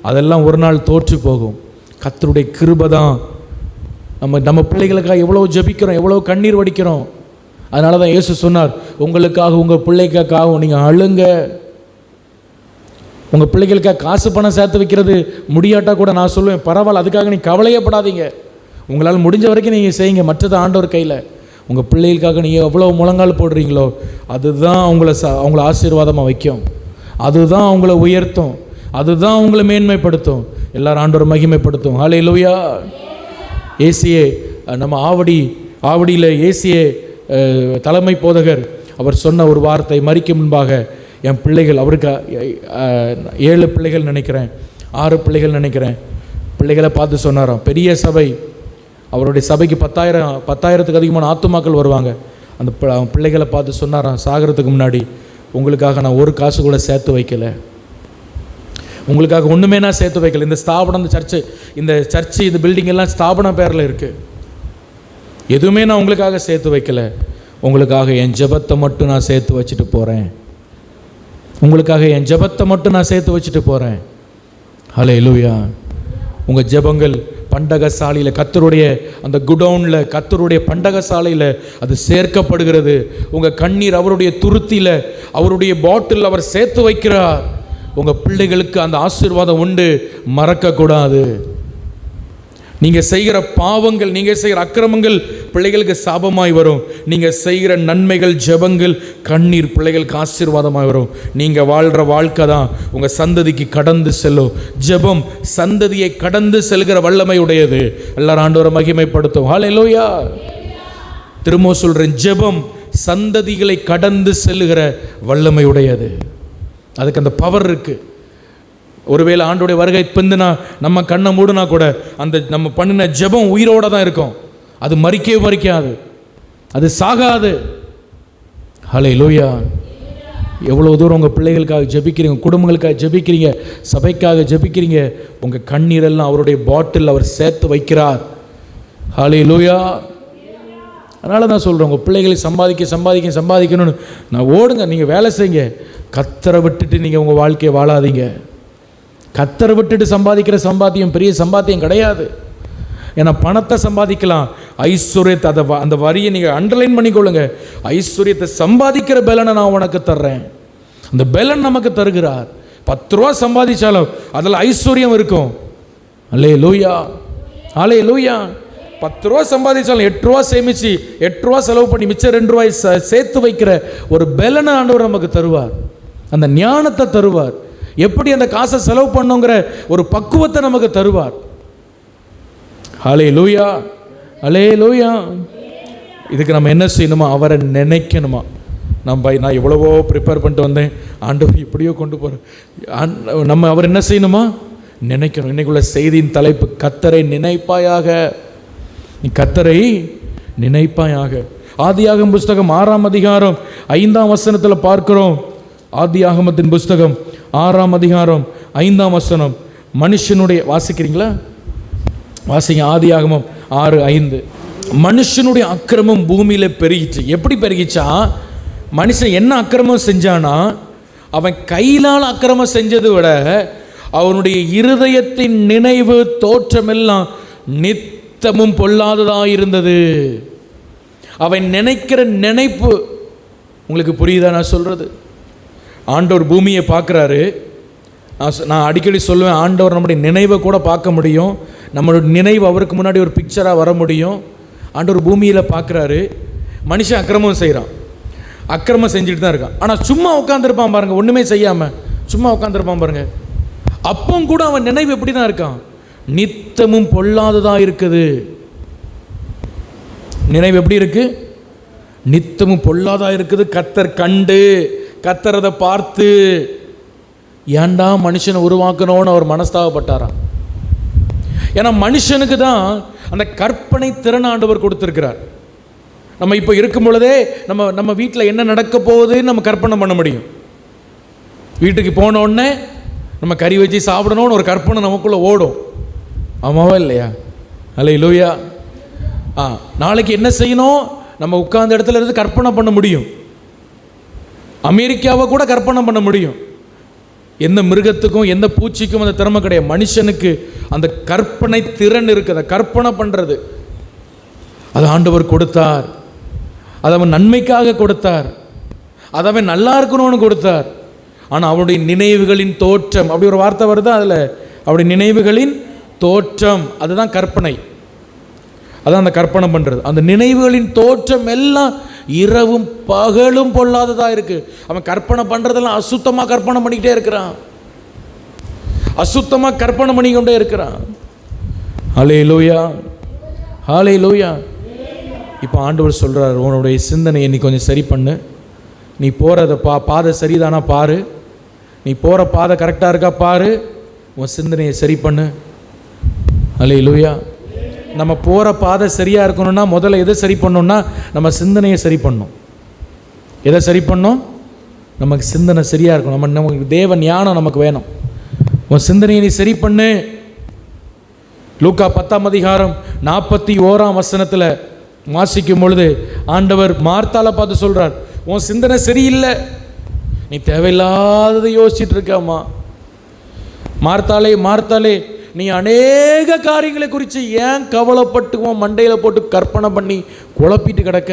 அதெல்லாம் ஒரு நாள் தோற்று போகும். கர்த்தருடைய கிருபை தான். நம்ம பிள்ளைகளுக்காக எவ்வளோ ஜெபிக்கிறோம், எவ்வளோ கண்ணீர் வடிக்கிறோம். அதனால தான் இயேசு சொன்னார், உங்களுக்காக உங்கள் பிள்ளைக்காக நீங்கள் அழுங்க. உங்கள் பிள்ளைகளுக்காக காசு பணம் சேர்த்து வைக்கிறது முடியாட்டா கூட நான் சொல்லுவேன், பரவாயில்ல, அதுக்காக நீங்கள் கவலையப்படாதீங்க. உங்களால் முடிஞ்ச வரைக்கும் நீங்கள் செய்யுங்க. மற்றது ஆண்டவர் கையில். உங்கள் பிள்ளைகளுக்காக நீங்கள் எவ்வளோ முழங்கால் போடுறீங்களோ அதுதான் அவங்கள ஆசீர்வாதமாக வைக்கும், அதுதான் அவங்கள உயர்த்தும், அதுதான் அவங்கள மேன்மைப்படுத்தும், எல்லாரும் ஆண்டவர் மகிமைப்படுத்தும். ஹல்லேலூயா. ஏசியே நம்ம ஆவடியில் ஏசியே தலைமை போதகர் அவர் சொன்ன ஒரு வார்த்தை, மரிக்கும் முன்பாக என் பிள்ளைகள், அவருக்கு 7 பிள்ளைகள் நினைக்கிறேன், 6 பிள்ளைகள் நினைக்கிறேன், பிள்ளைகளை பார்த்து சொன்னாராம். பெரிய சபை, அவருடைய சபைக்கு 10,000த்துக்கு அதிகமான ஆத்துமாக்கள் வருவாங்க. அந்த பிள்ளைகளை பார்த்து சொன்னாராம், சாகிறதுக்கு முன்னாடி உங்களுக்காக நான் ஒரு காசு கூட சேர்த்து வைக்கலை, உங்களுக்காக ஒன்றுமே நான் சேர்த்து வைக்கல. இந்த ஸ்தாபனம், இந்த சர்ச்சு, இந்த பில்டிங் எல்லாம் ஸ்தாபனம் பேரில் இருக்குது. எதுவுமே நான் உங்களுக்காக சேர்த்து வைக்கல. உங்களுக்காக என் ஜெபத்தை மட்டும் நான் சேர்த்து வச்சுட்டு போகிறேன். உங்களுக்காக என் ஜெபத்தை மட்டும் நான் சேர்த்து வச்சுட்டு போகிறேன். ஹல்லேலூயா. உங்கள் ஜெபங்கள் பண்டகசாலையில், கர்த்தருடைய அந்த குடவுனில், கர்த்தருடைய பண்டகசாலையில் அது சேர்க்கப்படுகிறது. உங்கள் கண்ணீர் அவருடைய துருத்தியில், அவருடைய பாட்டில் அவர் சேர்த்து வைக்கிறார். உங்கள் பிள்ளைகளுக்கு அந்த ஆசீர்வாதம் உண்டு, மறக்கக்கூடாது. நீங்கள் செய்கிற பாவங்கள், நீங்கள் செய்கிற அக்கிரமங்கள் பிள்ளைகளுக்கு சாபமாய் வரும். நீங்கள் செய்கிற நன்மைகள், ஜெபங்கள், கண்ணீர் பிள்ளைகளுக்கு ஆசீர்வாதமாய் வரும். நீங்கள் வாழ்கிற வாழ்க்கை தான் உங்கள் சந்ததிக்கு கடந்து செல்லும். ஜெபம் சந்ததியை கடந்து செல்கிற வல்லமை உடையது. எல்லாரும் ஆண்டவரை மகிமைப்படுத்தும். ஹல்லேலூயா. திரும்ப சொல்கிறேன், ஜெபம் சந்ததிகளை கடந்து செல்லுகிற வல்லமை உடையது. அதுக்கு அந்த பவர் இருக்குது. ஒருவேளை ஆண்டோடைய வருகை பிந்துனா, நம்ம கண்ணை மூடுனா கூட அந்த நம்ம பண்ணின ஜெபம் உயிரோடு தான் இருக்கும். அது மறிக்கவே மறிக்காது, அது சாகாது. ஹல்லேலூயா. எவ்வளோ தூரம் உங்கள் பிள்ளைகளுக்காக ஜெபிக்கிறீங்க, குடும்பங்களுக்காக ஜெபிக்கிறீங்க, சபைக்காக ஜெபிக்கிறீங்க. உங்கள் கண்ணீரெல்லாம் அவருடைய பாட்டில் அவர் சேர்த்து வைக்கிறார். ஹல்லேலூயா. அதனால தான் சொல்கிறேன், உங்கள் பிள்ளைகளை சம்பாதிக்கணும்னு நான் ஓடுங்க, நீங்கள் வேலை செய்யுங்க. கர்த்தரை விட்டுட்டு நீங்கள் உங்கள் வாழ்க்கையை வாழாதீங்க. கர்த்தரை விட்டுட்டு சம்பாதிக்கிற சம்பாத்தியம் பெரிய சம்பாத்தியம் கிடையாது. ஏன்னா பணத்தை சம்பாதிக்கலாம், ஐஸ்வர்யத்தை, அந்த வரியை நீங்கள் அண்டர்லைன் பண்ணிக்கொள்ளுங்க. ஐஸ்வர்யத்தை சம்பாதிக்கிற பலனை நான் உனக்கு தர்றேன். அந்த பலன் நமக்கு தருகிறார். 10 ரூபா சம்பாதிச்சாலும் அதில் ஐஸ்வர்யம் இருக்கும். அல்லேலூயா. ஹல்லேலூயா. 10 ரூபா சம்பாதிச்சாலும் 8 ரூபா சேமிச்சு 8 ரூபா செலவு பண்ணி மிச்சம் 2 ரூபாய் சேர்த்து வைக்கிற ஒரு பலனை ஆண்டவர் நமக்கு தருவார். அந்த ஞானத்தை தருவார். எப்படி அந்த காசை செலவு பண்ணுங்கிற ஒரு பக்குவத்தை நமக்கு தருவார். ஹல்லேலூயா, ஹல்லேலூயா. இதுக்கு நம்ம என்ன செய்யணுமா? அவரை நினைக்கணுமா? நான் எவ்வளவோ ப்ரிப்பேர் பண்ணிட்டு வந்தேன், ஆண்டவர் இப்படியோ கொண்டு போகிறேன். நம்ம அவர் என்ன செய்யணுமா? நினைக்கணும். இன்னைக்குள்ள செய்தியின் தலைப்பு கர்த்தரை நினைப்பாயாக. நீ கர்த்தரை நினைப்பாயாக. ஆதியாகமம் புஸ்தகம் 6ஆம் அதிகாரம் 5ஆம் வசனத்தில் பார்க்கிறோம். ஆதியாகமத்தின் புஸ்தகம் 6ஆம் அதிகாரம் 5ஆம் வசனம். மனுஷனுடைய, வாசிக்கிறீங்களா? வாசிங்க. ஆதியாகமம் 6:5. மனுஷனுடைய அக்கிரமம் பூமியில பெருகிச்சு. எப்படி பெருகிச்சா? மனுஷன் என்ன அக்கிரமம் செஞ்சானா, அவன் கையிலால் அக்கிரமம் செஞ்சதை விட அவனுடைய இருதயத்தின் நினைவு தோற்றமெல்லாம் நித்தமும் பொல்லாததாக இருந்தது. அவன் நினைக்கிற நினைப்பு, உங்களுக்கு புரியுதா நான் சொல்றது? ஆண்டவர் பூமியை பார்க்குறாரு. நான் அடிக்கடி சொல்லுவேன், ஆண்டவர் நம்முடைய நினைவை கூட பார்க்க முடியும். நம்மளோட நினைவு அவருக்கு முன்னாடி ஒரு பிக்சராக வர முடியும். ஆண்டவர் பூமியில் பார்க்குறாரு. மனுஷன் அக்கிரமம் செய்கிறான், அக்கிரமம் செஞ்சுட்டு தான் இருக்கான். ஆனால் சும்மா உட்காந்துருப்பான் பாருங்கள், ஒன்றுமே செய்யாமல் சும்மா உட்காந்துருப்பான் பாருங்கள். அப்போ கூட அவன் நினைவு எப்படி தான் இருக்கான்? நித்தமும் பொல்லாததாக இருக்குது. நினைவு எப்படி இருக்கு? நித்தமும் பொல்லாததாக இருக்குது. கர்த்தர் கண்டு, கர்த்தர் அதை பார்த்து, ஏண்டா மனுஷனை உருவாக்கணும்னு அவர் மனஸ்தாபப்பட்டாராம். ஏன்னா மனுஷனுக்கு தான் அந்த கற்பனை திறன் ஆண்டவர் கொடுத்திருக்கிறார். நம்ம இப்போ இருக்கும் பொழுதே நம்ம வீட்டில் என்ன நடக்க போகுதுன்னு நம்ம கற்பனை பண்ண முடியும். வீட்டுக்கு போன உடனே நம்ம கறி வச்சு சாப்பிடணும்னு ஒரு கற்பனை நமக்குள்ளே ஓடும். ஆமாவா இல்லையா? ஹல்லேலூயா. நாளைக்கு என்ன செய்யணும் நம்ம உட்கார்ந்த இடத்துல இருந்து கற்பனை பண்ண முடியும். அமெரிக்காவை கூட கற்பனை பண்ண முடியும். எந்த மிருகத்துக்கும் எந்த பூச்சிக்கும் அந்த திறமை கிடையாது. மனுஷனுக்கு அந்த கற்பனை திறன் இருக்குது. அதை கற்பனை பண்ணுறது அது ஆண்டவர் கொடுத்தார். அதை அவன் நன்மைக்காக கொடுத்தார். அதை அவன் நல்லா இருக்கணும்னு கொடுத்தார். ஆனால் அவனுடைய நினைவுகளின் தோற்றம், அப்படி ஒரு வார்த்தை வருது அதில், அவருடைய நினைவுகளின் தோற்றம், அதுதான் கற்பனை. அதான் அந்த கற்பனை பண்ணுறது. அந்த நினைவுகளின் தோற்றம் எல்லாம் இரவும் பகலும் பொல்லாததாக இருக்கு. அவன் கற்பனை பண்ணுறதெல்லாம் அசுத்தமாக கற்பனை பண்ணிக்கிட்டே இருக்கிறான். அசுத்தமாக கற்பனை பண்ணிக்கொண்டே இருக்கிறான். ஹல்லேலூயா, ஹல்லேலூயா. இப்போ ஆண்டவர் சொல்கிறார், உன்னுடைய சிந்தனையை நீ கொஞ்சம் சரி பண்ணு. நீ போகிறத பாதை சரிதானா பாரு. நீ போகிற பாதை கரெக்டாக இருக்கா பாரு. உன் சிந்தனையை சரி பண்ணு. ஹல்லேலூயா. நம்ம போகிற பாதை சரியாக இருக்கணும்னா முதல்ல எதை சரி பண்ணணும்னா நம்ம சிந்தனையை சரி பண்ணணும். எதை சரி பண்ணணும்? நமக்கு சிந்தனை சரியாக இருக்கணும். நமக்கு தேவ ஞானம் நமக்கு வேணும். உன் சிந்தனையை நீ சரி பண்ணு. லூக்கா 10ஆம் அதிகாரம் 41ஆம் வசனத்தில் வாசிக்கும் பொழுது ஆண்டவர் மார்த்தாளை பார்த்து சொல்கிறார், உன் சிந்தனை சரியில்லை, நீ தேவையில்லாததை யோசிச்சுட்டு இருக்காமா. மார்த்தாளே மார்த்தாளே, நீ அநேக காரியங்களை குறித்து ஏன் கவலைப்பட்டு உன் மண்டையில் போட்டு கற்பனை பண்ணி குழப்பிட்டு கிடக்க?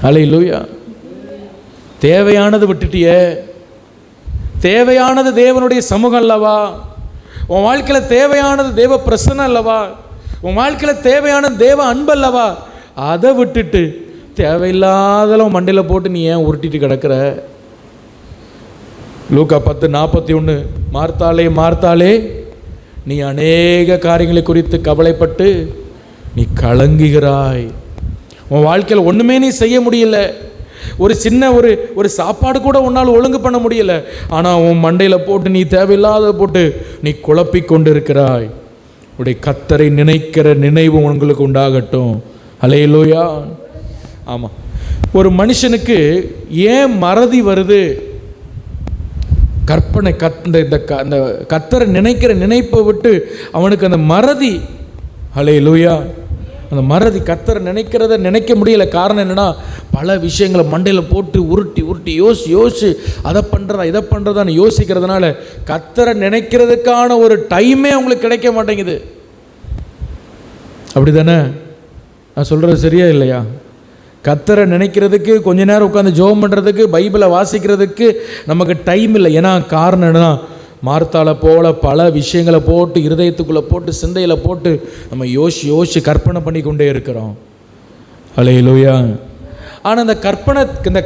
ஹல்லேலூயா. தேவையானது விட்டுட்டியே. தேவையானது தேவனுடைய சமூகம் அல்லவா? உன் வாழ்க்கையில் தேவையானது தேவ பிரசன்னம் அல்லவா? உன் வாழ்க்கையில் தேவையானது தேவ அன்பு அல்லவா? அதை விட்டுட்டு தேவையில்லாதெல்லாம் மண்டையில் போட்டு நீ ஏன் உருட்டிட்டு கிடக்கிற? லூக்கா 10:41, மார்த்தாளே மார்த்தாளே, நீ அநேக காரியங்களை குறித்து கவலைப்பட்டு நீ கலங்குகிறாய். உன் வாழ்க்கையில் ஒன்றுமே நீ செய்ய முடியல. ஒரு சின்ன ஒரு சாப்பாடு கூட உன்னால் ஒழுங்கு பண்ண முடியல. ஆனால் உன் மண்டையில் போட்டு நீ தேவையில்லாத போட்டு நீ குழப்பி கொண்டு இருக்கிறாய். உடைய கர்த்தரை நினைக்கிற நினைவு உங்களுக்கு உண்டாகட்டும். ஹல்லேலூயா. ஆமாம், ஒரு மனுஷனுக்கு ஏன் மறதி வருது? கற்பனை இந்த கர்த்தரை நினைக்கிற நினைப்பை விட்டு அவனுக்கு அந்த மறதி, ஹல்லேலூயா, அந்த மறதி, கர்த்தரை நினைக்கிறத நினைக்க முடியல. காரணம் என்னன்னா, பல விஷயங்களை மண்டையில் போட்டு உருட்டி உருட்டி யோசி அதை பண்ணுறதா இதை பண்ணுறதான்னு யோசிக்கிறதுனால கர்த்தரை நினைக்கிறதுக்கான ஒரு டைமே அவங்களுக்கு கிடைக்க மாட்டேங்குது. அப்படி தானே? நான் சொல்கிறது சரியா இல்லையா? கர்த்தரை நினைக்கிறதுக்கு, கொஞ்ச நேரம் உட்காந்து ஜெபம் பண்ணுறதுக்கு, பைபிளை வாசிக்கிறதுக்கு நமக்கு டைம் இல்லை. ஏன்னா காரணம் என்னன்னா, மார்த்தாளை போல பல விஷயங்களை போட்டு இருதயத்துக்குள்ளே போட்டு சிந்தையில் போட்டு நம்ம யோசிச்சு கற்பனை பண்ணி கொண்டே இருக்கிறோம். அல்லேலூயா. ஆனால் இந்த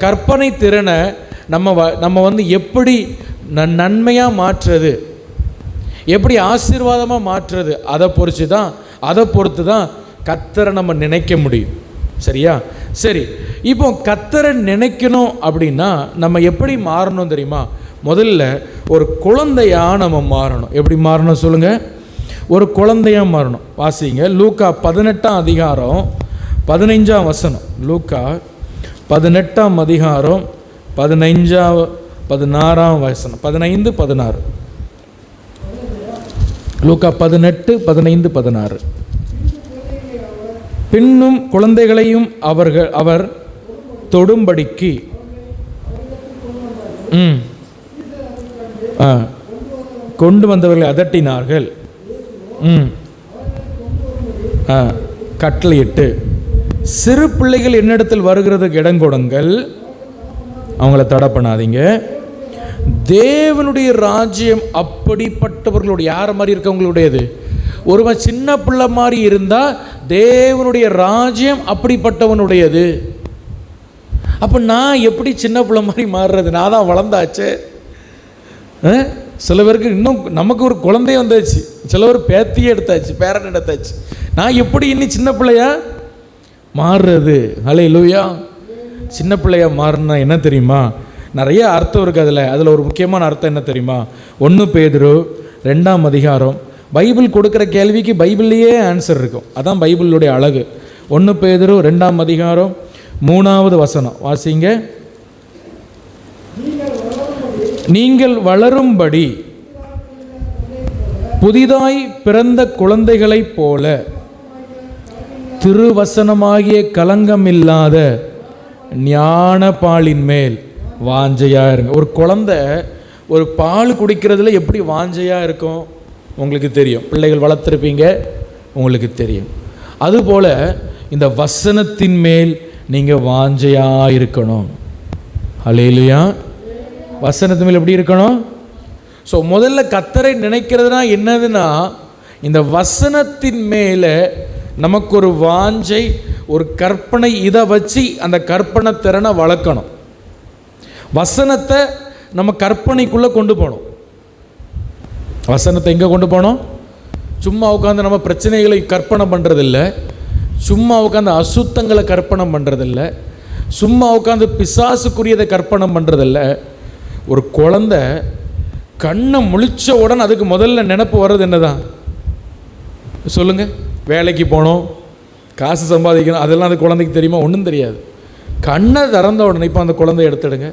கற்பனை திறனை நம்ம வந்து எப்படி நன்மையாக மாற்றுறது, எப்படி ஆசீர்வாதமாக மாற்றுறது, அதை பொறுத்து தான் கர்த்தரை நம்ம நினைக்க முடியும். சரியா? சரி, இப்போ கர்த்தரை நினைக்கணும் அப்படின்னா நம்ம எப்படி மாறணும் தெரியுமா? முதல்ல ஒரு குழந்தையாக நம்ம மாறணும். எப்படி மாறணும் சொல்லுங்க? ஒரு குழந்தையாக மாறணும். வாசிங்க லூக்கா 18ஆம் அதிகாரம் 15ஆம் வசனம். லூக்கா 18ஆம் அதிகாரம் 16ஆம் வசனம். 15, 16. லூக்கா 18, 15, 16. பின்னும் குழந்தைகளையும் அவர் தொடும்படிக்கு கொண்டு வந்தவர்களை அதட்டினார்கள். கட்டளையிட்டு, சிறு பிள்ளைகள் என்னிடத்தில் வருகிறதுக்கு இடம் கொடுங்கள், அவங்கள தடை பண்ணாதீங்க. தேவனுடைய ராஜ்யம் அப்படிப்பட்டவர்களுடைய, யார் மாதிரி இருக்கவங்களுடையது? ஒருவன் சின்ன பிள்ளை மாதிரி இருந்தால் தேவனுடைய ராஜ்யம் அப்படிப்பட்டவனுடையது. அப்போ நான் எப்படி சின்ன பிள்ளை மாதிரி மாறுறது? நான் தான் வளர்ந்தாச்சு. சில பேருக்கு இன்னும் நமக்கு ஒரு குழந்தைய வந்தாச்சு, சில பேர் பேத்தியே எடுத்தாச்சு, பேரன் எடுத்தாச்சு. நான் எப்படி இன்னும் சின்ன பிள்ளையா மாறுறது? அல்லேலூயா. சின்ன பிள்ளையா மாறினா என்ன தெரியுமா? நிறைய அர்த்தம் இருக்குது. அதில் ஒரு முக்கியமான அர்த்தம் என்ன தெரியுமா? 1 பேதுரு 2ஆம் அதிகாரம். பைபிள் கொடுக்குற கேள்விக்கு பைபிள்லேயே ஆன்சர் இருக்கும். அதான் பைபிளுடைய அழகு. 1 பேதுரு 2ஆம் அதிகாரம் 3வது வசனம் வாசிங்க. நீங்கள் வளரும்படி புதிதாய் பிறந்த குழந்தைகளைப் போல திருவசனமாகிய கலங்கமில்லாத ஞான பாலின் மேல் வாஞ்சையாக இருங்க. ஒரு குழந்தை ஒரு பால் குடிக்கிறதுல எப்படி வாஞ்சையாக இருக்கும் உங்களுக்கு தெரியும். பிள்ளைகள் வளர்த்துருப்பீங்க, உங்களுக்கு தெரியும். அதுபோல் இந்த வசனத்தின் மேல் நீங்கள் வாஞ்சையாக இருக்கணும். அல்லேலூயா. வசனத்தின் மேல் எப்படி இருக்கணும்? ஸோ முதல்ல கர்த்தரை நினைக்கிறதுனா என்னதுன்னா, இந்த வசனத்தின் மேலே நமக்கு ஒரு வாஞ்சை, ஒரு கற்பனை, இதை வச்சு அந்த கற்பனை திறனை வளர்க்கணும். வசனத்தை நம்ம கற்பனைக்குள்ளே கொண்டு போகணும். வசனத்தை எங்கே கொண்டு போகணும்? சும்மா உட்காந்து நம்ம பிரச்சனைகளை கற்பனை பண்ணுறதில்ல, சும்மா உட்காந்து அசுத்தங்களை கற்பனை பண்ணுறதில்ல, சும்மா உட்காந்து பிசாசுக்குரியதை கற்பனை பண்ணுறதில்ல. ஒரு குழந்தை கண்ணை முழிச்ச உடனே அதுக்கு முதல்ல நினைப்பு வர்றது என்னதான் சொல்லுங்கள்? வேலைக்கு போகணும், காசு சம்பாதிக்கணும், அதெல்லாம் அந்த குழந்தைக்கு தெரியுமா? ஒன்றும் தெரியாது. கண்ணை திறந்த உடனே, இப்போ அந்த குழந்தை எடுத்துடுங்க,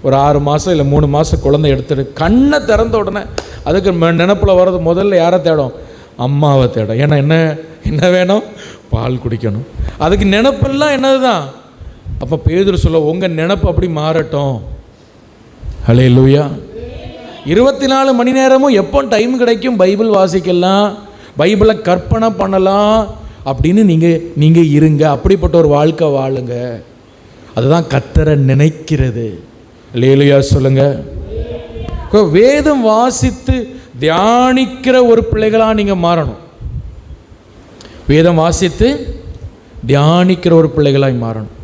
ஒரு 6 மாதம் இல்லை 3 மாதம் குழந்தை எடுத்துடு, கண்ணை திறந்த உடனே அதுக்கு நினப்பில் வர்றது முதல்ல யாரை தேடும்? அம்மாவை தேடும். ஏன்னா என்ன வேணும்? பால் குடிக்கணும். அதுக்கு நினப்பெல்லாம் என்னது தான். அப்போ பேதுரு சொல்ல, உங்கள் நினப்பு அப்படி மாறட்டும். அல்லேலூயா. 24 மணி நேரமும் எப்போ டைம் கிடைக்கும் பைபிள் வாசிக்கலாம், பைபிளை கற்பனை பண்ணலாம் அப்படின்னு நீங்கள் இருங்க. அப்படிப்பட்ட ஒரு வாழ்க்கை வாழுங்க. அதுதான் கர்த்தரை நினைக்கிறது. அல்லேலூயா சொல்லுங்க. வேதம் வாசித்து தியானிக்கிற ஒரு பிள்ளைகளாக நீங்கள் மாறணும். வேதம் வாசித்து தியானிக்கிற ஒரு பிள்ளைகளாக மாறணும்.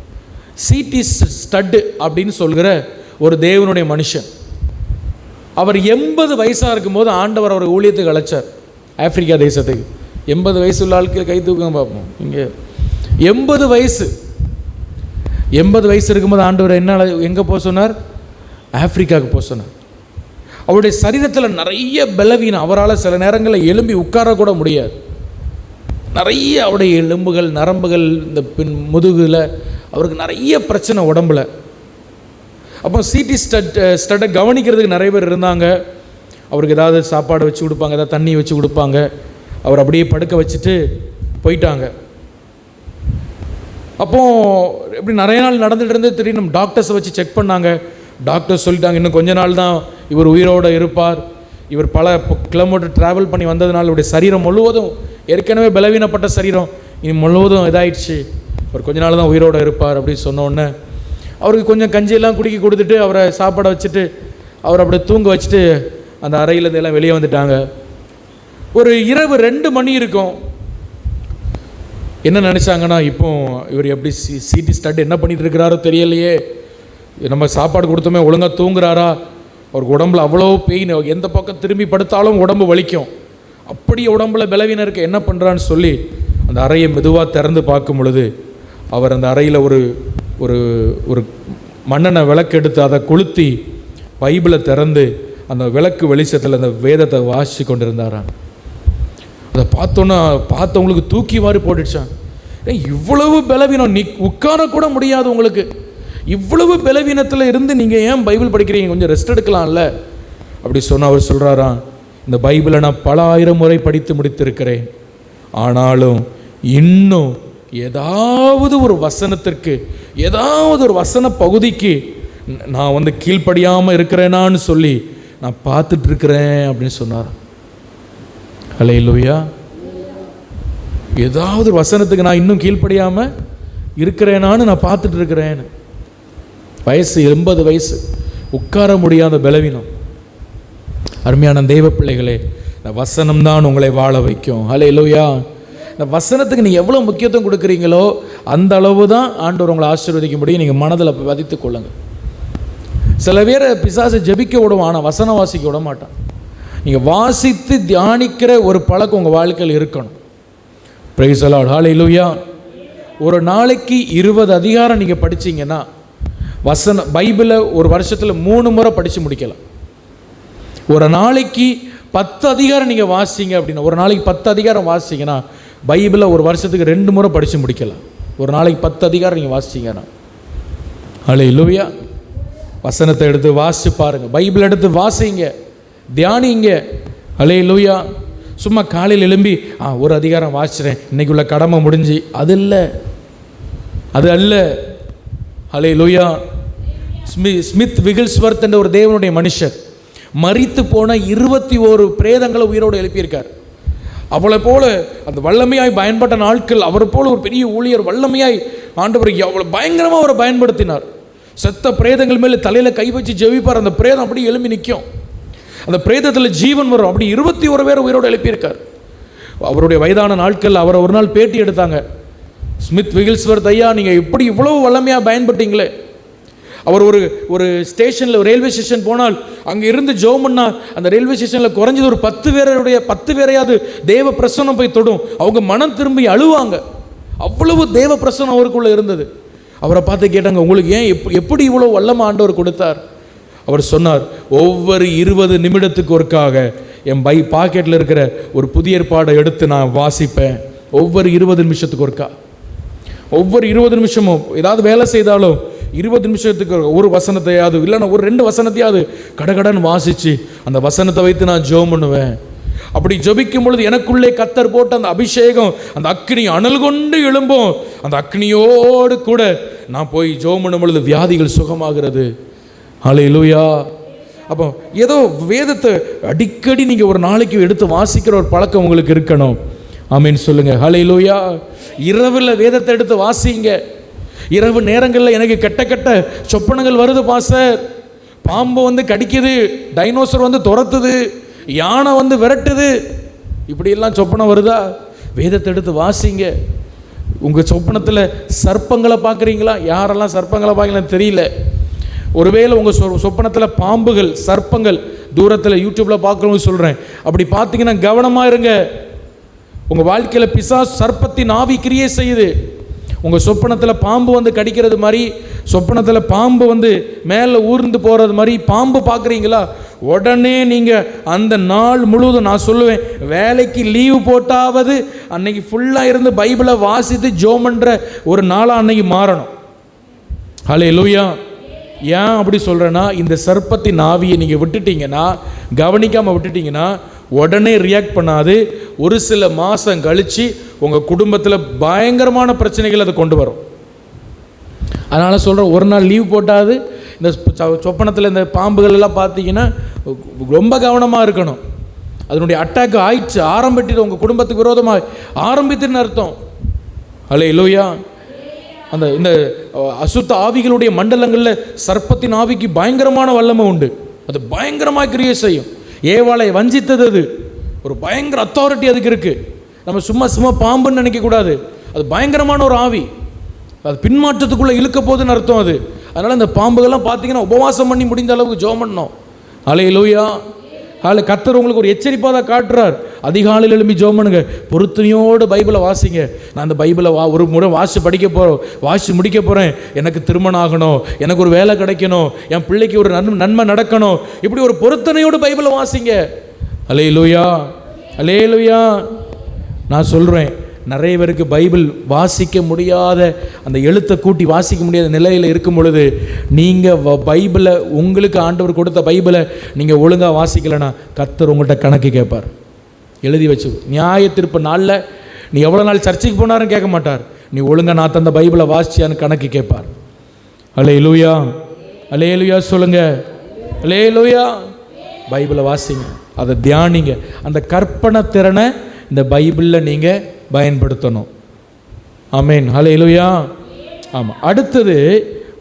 சிடி ஸ்டட் அப்படின்னு சொல்கிற ஒரு தேவனுடைய மனுஷன், அவர் 80 வயசாக இருக்கும்போது ஆண்டவர் அவர் ஊழியத்துக்கு அழைச்சார் ஆப்பிரிக்கா தேசத்துக்கு. 80 வயசு உள்ள ஆட்கள் கை தூக்கம் பார்ப்போம். இங்கே 80 வயசு இருக்கும்போது ஆண்டவர் எங்கே போக சொன்னார்? ஆப்பிரிக்காவுக்கு போக சொன்னார். அவருடைய சரீரத்தில் நிறைய பலவீனம், அவரால் சில நேரங்களில் எழும்பி உட்காரக்கூட முடியாது. நிறைய அவருடைய எலும்புகள், நரம்புகள், இந்த முதுகில் அவருக்கு நிறைய பிரச்சனை உடம்புல. அப்போ சிடி ஸ்டட்டை கவனிக்கிறதுக்கு நிறைய பேர் இருந்தாங்க. அவருக்கு ஏதாவது சாப்பாடு வச்சு கொடுப்பாங்க, ஏதாவது தண்ணி வச்சு கொடுப்பாங்க. அவர் அப்படியே படுக்க வச்சுட்டு போயிட்டாங்க. அப்போது இப்படி நிறைய நாள் நடந்துகிட்டு இருந்து திடீர்னு டாக்டர்ஸை வச்சு செக் பண்ணாங்க. டாக்டர்ஸ் சொல்லிட்டாங்க, இன்னும் கொஞ்ச நாள் தான் இவர் உயிரோடு இருப்பார். இவர் பல கிலோமீட்டர் ட்ராவல் பண்ணி வந்ததுனால இவருடைய சரீரம் முழுவதும், ஏற்கனவே பலவீனப்பட்ட சரீரம், இனி முழுவதும் இதாயிடுச்சு, அவர் கொஞ்ச நாள் தான் உயிரோடு இருப்பார் அப்படின்னு சொன்னோடனே அவருக்கு கொஞ்சம் கஞ்சியெல்லாம் குடிக்க கொடுத்துட்டு அவரை சாப்பாடை வச்சுட்டு அவரை அப்படியே தூங்க வச்சுட்டு அந்த அறையில் எல்லாம் வெளியே வந்துட்டாங்க. ஒரு இரவு 2 மணி இருக்கும். என்ன நினச்சாங்கன்னா, இப்போ இவர் எப்படி சிடி ஸ்டட் என்ன பண்ணிட்டு இருக்கிறாரோ தெரியலையே, நம்ம சாப்பாடு கொடுத்தோமே ஒழுங்காக தூங்குறாரா, அவருக்கு உடம்புல அவ்வளோ பெயின், எந்த பக்கம் திரும்பி படுத்தாலும் உடம்பு வலிக்கும், அப்படி உடம்புல பலவீனம் இருக்க, என்ன பண்ணுறான்னு சொல்லி அந்த அறையை மெதுவாக திறந்து பார்க்கும் பொழுது அவர் அந்த அறையில் ஒரு ஒரு ஒரு மண்ணெண்ணை விளக்கு எடுத்து அதை கொளுத்தி பைபிளை திறந்து அந்த விளக்கு வெளிச்சத்தில் அந்த வேதத்தை வாசித்து கொண்டிருந்தாரான். அதை பார்த்தவங்களுக்கு தூக்கி வாரி போட்டுச்சான். இவ்வளவு பலவீனம், நீ உட்காரக்கூட முடியாது உங்களுக்கு, இவ்வளவு பலவீனத்தில் இருந்து நீங்கள் ஏன் பைபிள் படிக்கிறீங்க, கொஞ்சம் ரெஸ்ட் எடுக்கலாம்ல அப்படி சொன்ன அவர் சொல்கிறாராம், இந்த பைபிளை நான் பல 1000 முறை படித்து முடித்திருக்கிறேன், ஆனாலும் இன்னும் ஏதாவது ஒரு வசனத்திற்கு, ஏதாவது ஒரு வசன பகுதிக்கு நான் கீழ்ப்படியாமல் இருக்கிறேனான்னு சொல்லி நான் பார்த்துட்டு இருக்கிறேன் அப்படின்னு சொன்னார். அல்லேலூயா. ஏதாவது ஒரு வசனத்துக்கு நான் இன்னும் கீழ்ப்படியாமல் இருக்கிறேனான்னு நான் பார்த்துட்டு இருக்கிறேன். வயசு 80 வயசு, உட்கார முடியாத பலவீனம். அருமையான தெய்வ பிள்ளைகளே, இந்த வசனம் தான் உங்களை வாழ வைக்கும். அல்லேலூயா. இந்த வசனத்துக்கு நீங்கள் எவ்வளோ முக்கியத்துவம் கொடுக்குறீங்களோ அந்த அளவு தான் ஆண்டவர் உங்களை ஆசீர்வதிக்க முடியும். நீங்கள் மனதில் பதித்து கொள்ளுங்கள். சில பேரை பிசாசை ஜெபிக்க விடுவான், ஆனால் வசனம் வாசிக்க விட மாட்டான். நீங்கள் வாசித்து தியானிக்கிற ஒரு பழக்கம் உங்கள் வாழ்க்கையில் இருக்கணும். Praise the Lord. ஹல்லேலூயா. ஒரு நாளைக்கு 20 அதிகாரம் நீங்கள் படிச்சீங்கன்னா பைபிளை ஒரு வருஷத்தில் 3 முறை படித்து முடிக்கலாம். ஒரு நாளைக்கு 10 அதிகாரம் நீங்கள் வாசிங்க அப்படின்னா, ஒரு நாளைக்கு 10 அதிகாரம் வாசிங்கன்னா பைபிளை ஒரு வருஷத்துக்கு 2 முறை படித்து முடிக்கலாம். ஒரு நாளைக்கு 10 அதிகாரம் நீங்கள் வாசிச்சிங்கன்னா. ஹல்லேலூயா. வசனத்தை எடுத்து வாசிச்சு பாருங்கள், பைபிள் எடுத்து வாசிங்க, தியானிங்க. ஹல்லேலூயா. சும்மா காலையில் எழும்பி ஒரு அதிகாரம் வாசிக்கிறேன், இன்னைக்கு உள்ள கடமை முடிஞ்சு, அது இல்லை, அது அல்ல. ஹல்லேலூயா. ஸ்மித் விகில்ஸ்வர்த் என்ற ஒரு தேவனுடைய மனுஷர் மரித்து போன 21 பிரேதங்களை உயிரோடு எழுப்பியிருக்கார். அவளை போல அந்த வல்லமையாய் பயன்பட்ட நாட்கள், அவரை போல ஒரு பெரிய ஊழியர் வல்லமையாய் ஆண்டவர் அவ்வளோ பயங்கரமாக அவரை பயன்படுத்தினார். செத்த பிரேதங்கள் மேலே தலையில் கை வச்சு ஜெபிப்பார், அந்த பிரேதம் அப்படி எழுப்பி நிற்கும், அந்த பிரேதத்தில் ஜீவன் வரும். அப்படி 21 பேர் உயிரோடு எழுப்பியிருக்கார். அவருடைய வயதான நாட்கள் அவரை ஒரு நாள் பேட்டி எடுத்தாங்க. ஸ்மித் விகில்ஸ்வர்த் ஐயா, நீங்கள் எப்படி இவ்வளோ வல்லமையாக பயன்பட்டீங்களே. அவர் ஒரு ஸ்டேஷனில், ரயில்வே ஸ்டேஷன் போனால் அங்கே இருந்து ஜெபம் பண்ணா அந்த ரயில்வே ஸ்டேஷனில் குறைஞ்சது ஒரு 10 பேரையாவது தேவ பிரசன்னம் போய் தொடும். அவங்க மனம் திரும்பி அழுவாங்க, அவ்வளவு தேவ பிரசன்னம் அவருக்குள்ளே இருந்தது. அவரை பார்த்து கேட்டாங்க, உங்களுக்கு ஏன் எப்படி இவ்வளோ வல்லமை ஆண்டவர் கொடுத்தார்? அவர் சொன்னார், ஒவ்வொரு 20 நிமிடத்துக்கு ஒருக்காக என் பாக்கெட்டில் இருக்கிற ஒரு புதிய ஏற்பாடை எடுத்து நான் வாசிப்பேன். ஒவ்வொரு 20 நிமிஷத்துக்கு ஒருக்கா, ஒவ்வொரு 20 நிமிஷமும் ஏதாவது வேலை செய்தாலும் 20 நிமிஷத்துக்கு ஒரு வசனத்தையாவது, இல்லைன்னா ஒரு 2 வசனத்தையாவது கடகடன் வாசித்து அந்த வசனத்தை வைத்து நான் ஜெபம் பண்ணுவேன். அப்படி ஜெபிக்கும் பொழுது எனக்குள்ளே கர்த்தர் போட்ட அந்த அபிஷேகம், அந்த அக்னி அனல் கொண்டு எழும்பும். அந்த அக்னியோடு கூட நான் போய் ஜெபம் பண்ணும் பொழுது வியாதிகள் சுகமாகிறது. ஹல்லேலூயா. அப்போ ஏதோ வேதத்தை அடிக்கடி நீங்கள் ஒரு நாளைக்கு எடுத்து வாசிக்கிற ஒரு பழக்கம் உங்களுக்கு இருக்கணும். ஆமீன் சொல்லுங்கள். ஹல்லேலூயா. இரவில் வேதத்தை எடுத்து வாசிங்க. இரவு நேரங்களில் எனக்கு கெட்ட சொப்பனங்கள் வருது பாஸ்டர், பாம்பு கடிக்குது, டைனோசர் துரத்துது, யானை விரட்டுது, இப்படியெல்லாம் சொப்பனம் வருதா? வேதத்தை எடுத்து வாசிங்க. உங்கள் சொப்பனத்தில் சர்ப்பங்களை பார்க்குறீங்களா? யாரெல்லாம் சர்ப்பங்களை பார்க்கலன்னு தெரியல. ஒருவேளை உங்கள் சொப்பனத்தில் பாம்புகள், சர்ப்பங்கள் தூரத்தில் யூடியூப்பில் பார்க்குறவங்க சொல்கிறேன், அப்படி பார்த்தீங்கன்னா கவனமாக இருங்க. உங்கள் வாழ்க்கையில் பிசாசு சர்ப்பத்தின் ஆவி கிரியை செய்யுது. உங்கள் சொப்பனத்தில் பாம்பு கடிக்கிறது மாதிரி, சொப்பனத்தில் பாம்பு மேலே ஊர்ந்து போகிறது மாதிரி பாம்பு பார்க்குறீங்களா? உடனே நீங்கள் அந்த நாள் முழுவதும், நான் சொல்லுவேன், வேலைக்கு லீவு போட்டாவது அன்னைக்கு ஃபுல்லாக இருந்து பைபிளை வாசித்து ஜெபம் பண்ணுற ஒரு நாளாக அன்னைக்கு மாறணும். ஹல்லேலூயா. ஏன் அப்படி சொல்கிறேன்னா, இந்த சர்ப்பத்தின் ஆவியை நீங்கள் விட்டுட்டீங்கன்னா, கவனிக்காமல் விட்டுட்டீங்கன்னா, உடனே ரியாக்ட் பண்ணாது. ஒரு சில மாதம் கழித்து உங்கள் குடும்பத்தில் பயங்கரமான பிரச்சனைகள் அதை கொண்டு வரும். அதனால் சொல்கிறேன், ஒரு நாள் லீவ் போட்டாது இந்த சொப்பனத்தில் இந்த பாம்புகள் எல்லாம் பார்த்தீங்கன்னா ரொம்ப கவனமாக இருக்கணும். அதனுடைய அட்டாக் ஆயிடுச்சு, ஆரம்பிட்டு உங்கள் குடும்பத்துக்கு விரோதமாக ஆரம்பித்துன்னு அர்த்தம். ஹல்லேலூயா. அந்த இந்த அசுத்த ஆவிகளுடைய மண்டலங்களில் சர்ப்பத்தின் ஆவிக்கு பயங்கரமான வல்லமை உண்டு. அது பயங்கரமாக கிரியை செய்யும். ஏவாளை வஞ்சித்தது அது. ஒரு பயங்கர அத்தாரிட்டி அதுக்கு இருக்குது. நம்ம சும்மா சும்மா பாம்புன்னு நினைக்கக்கூடாது. அது பயங்கரமான ஒரு ஆவி. அது பின்மாற்றத்துக்குள்ளே இழுக்க போகுதுன்னு அர்த்தம் அது. அதனால் இந்த பாம்புகள்லாம் பார்த்தீங்கன்னா உபவாசம் பண்ணி முடிந்த அளவுக்கு ஜெபம் பண்ணணும். ஹல்லேலூயா. கர்த்தர் உங்களுக்கு ஒரு எச்சரிப்பாக தான் காட்டுறார். அதிகாலையில் எழும்பி ஜெபம் பண்ணுங்க, பொருத்தனையோடு பைபிளை வாசிங்க. நான் அந்த பைபிளை ஒரு முறை வாசி முடிக்க போகிறேன். எனக்கு திருமணம் ஆகணும், எனக்கு ஒரு வேலை கிடைக்கணும், என் பிள்ளைக்கு ஒரு நன்மை நடக்கணும். இப்படி ஒரு பொருத்தனையோடு பைபிளை வாசிங்க. ஹல்லேலூயா, ஹல்லேலூயா. நான் சொல்கிறேன், நிறைய பேருக்கு பைபிள் வாசிக்க முடியாத, அந்த எழுத்தை கூட்டி வாசிக்க முடியாத நிலையில் இருக்கும் பொழுது நீங்கள் பைபிளை, உங்களுக்கு ஆண்டவர் கொடுத்த பைபிளை நீங்கள் ஒழுங்காக வாசிக்கலைன்னா கர்த்தர் உங்கள்கிட்ட கணக்கு கேட்பார். எழுதி வச்சு, நியாய தீர்ப்பு நாளில் நீ எவ்வளோ நாள் சர்ச்சைக்கு போனாருன்னு கேட்க மாட்டார். நீ ஒழுங்காக நான் தந்த பைபிளை வாசிச்சியான்னு கணக்கு கேட்பார். ஹல்லேலூயா, ஹல்லேலூயா சொல்லுங்க, ஹல்லேலூயா. பைபிளை வாசிங்க, அதை தியானிங்க. அந்த கற்பனை திறனை இந்த பைபிளில் நீங்கள் பயன்படுத்தணும். ஆமென், ஹல்லேலூயா. ஆமாம். அடுத்தது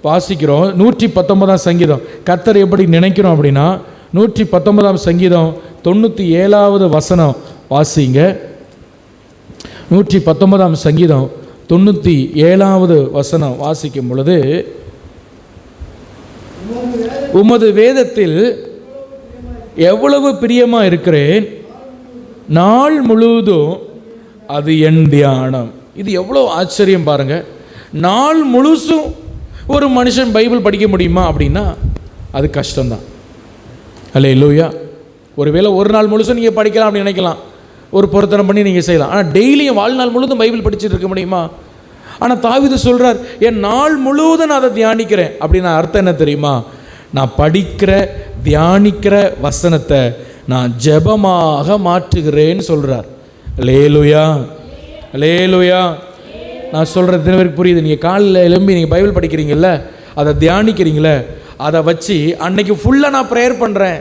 வாசிக்கிறோம் 119 சங்கீதம். கர்த்தர் எப்படி நினைக்கிறோம் அப்படின்னா 119 சங்கீதம் 97 வசனம் வாசிங்க. 119 சங்கீதம் 97 வசனம் வாசிக்கும் பொழுது, உமது வேதத்தில் எவ்வளவு பிரியமாக இருக்கிறேன், நாள் முழுவதும் அது என் தியானம். இது எவ்வளோ ஆச்சரியம் பாருங்க. நாள் முழுசும் ஒரு மனுஷன் பைபிள் படிக்க முடியுமா அப்படின்னா அது கஷ்டம்தான். ஹல்லேலூயா. ஒருவேளை ஒரு நாள் முழுசும் நீங்கள் படிக்கலாம் அப்படின்னு நினைக்கலாம், ஒரு பொருத்தனை பண்ணி நீங்கள் செய்யலாம். ஆனால் டெய்லியும் வாழ்நாள் முழுவதும் பைபிள் படிச்சுட்டு இருக்க முடியுமா? ஆனால் தாவீது சொல்கிறார், என் நாள் முழுவதும் நான் அதை தியானிக்கிறேன். அப்படின்னா அர்த்தம் என்ன தெரியுமா? நான் படிக்கிற தியானிக்கிற வசனத்தை நான் ஜெபமாக மாற்றுகிறேன்னு சொல்கிறார். ஹல்லேலூயா, ஹல்லேலூயா. நான் சொல்கிறது எத்தனை பேருக்கு புரியுது? நீங்கள் காலையில் எழும்பி நீங்கள் பைபிள் படிக்கிறீங்கள, அதை தியானிக்கிறீங்களே, அதை வச்சு அன்னைக்கு ஃபுல்லாக நான் ப்ரேயர் பண்ணுறேன்.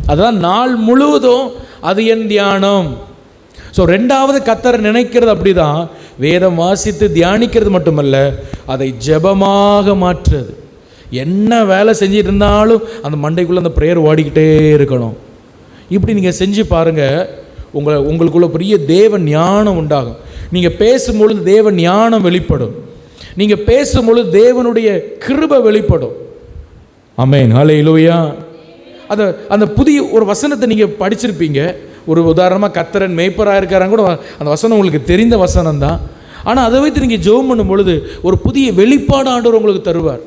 அதுதான் நாள் முழுவதும் அது என் தியானம். ஸோ ரெண்டாவது கர்த்தரை நினைக்கிறது அப்படி தான். வேதம் வாசித்து தியானிக்கிறது மட்டுமல்ல, அதை ஜெபமாக மாற்றுறது. என்ன வேலை செஞ்சிட்டு இருந்தாலும் அந்த மண்டைக்குள்ளே அந்த ப்ரேயர் ஓடிக்கிட்டே இருக்கணும். இப்படி நீங்கள் செஞ்சு பாருங்கள், உங்களுக்குள்ள பெரிய தேவ ஞானம் உண்டாகும். நீங்கள் பேசும்பொழுது தேவ ஞானம் வெளிப்படும். நீங்கள் பேசும்பொழுது தேவனுடைய கிருபை வெளிப்படும். ஆமென், ஹல்லேலூயா. அந்த புதிய ஒரு வசனத்தை நீங்கள் படிச்சிருப்பீங்க. ஒரு உதாரணமாக கர்த்தரன் மேய்ப்பராக இருக்காராங்க கூட, அந்த வசனம் உங்களுக்கு தெரிந்த வசனம் தான். ஆனால் அதை வைத்து நீங்கள் ஜெபம் பண்ணும் பொழுது ஒரு புதிய வெளிப்பாடு ஆண்டவர் உங்களுக்கு தருவார்.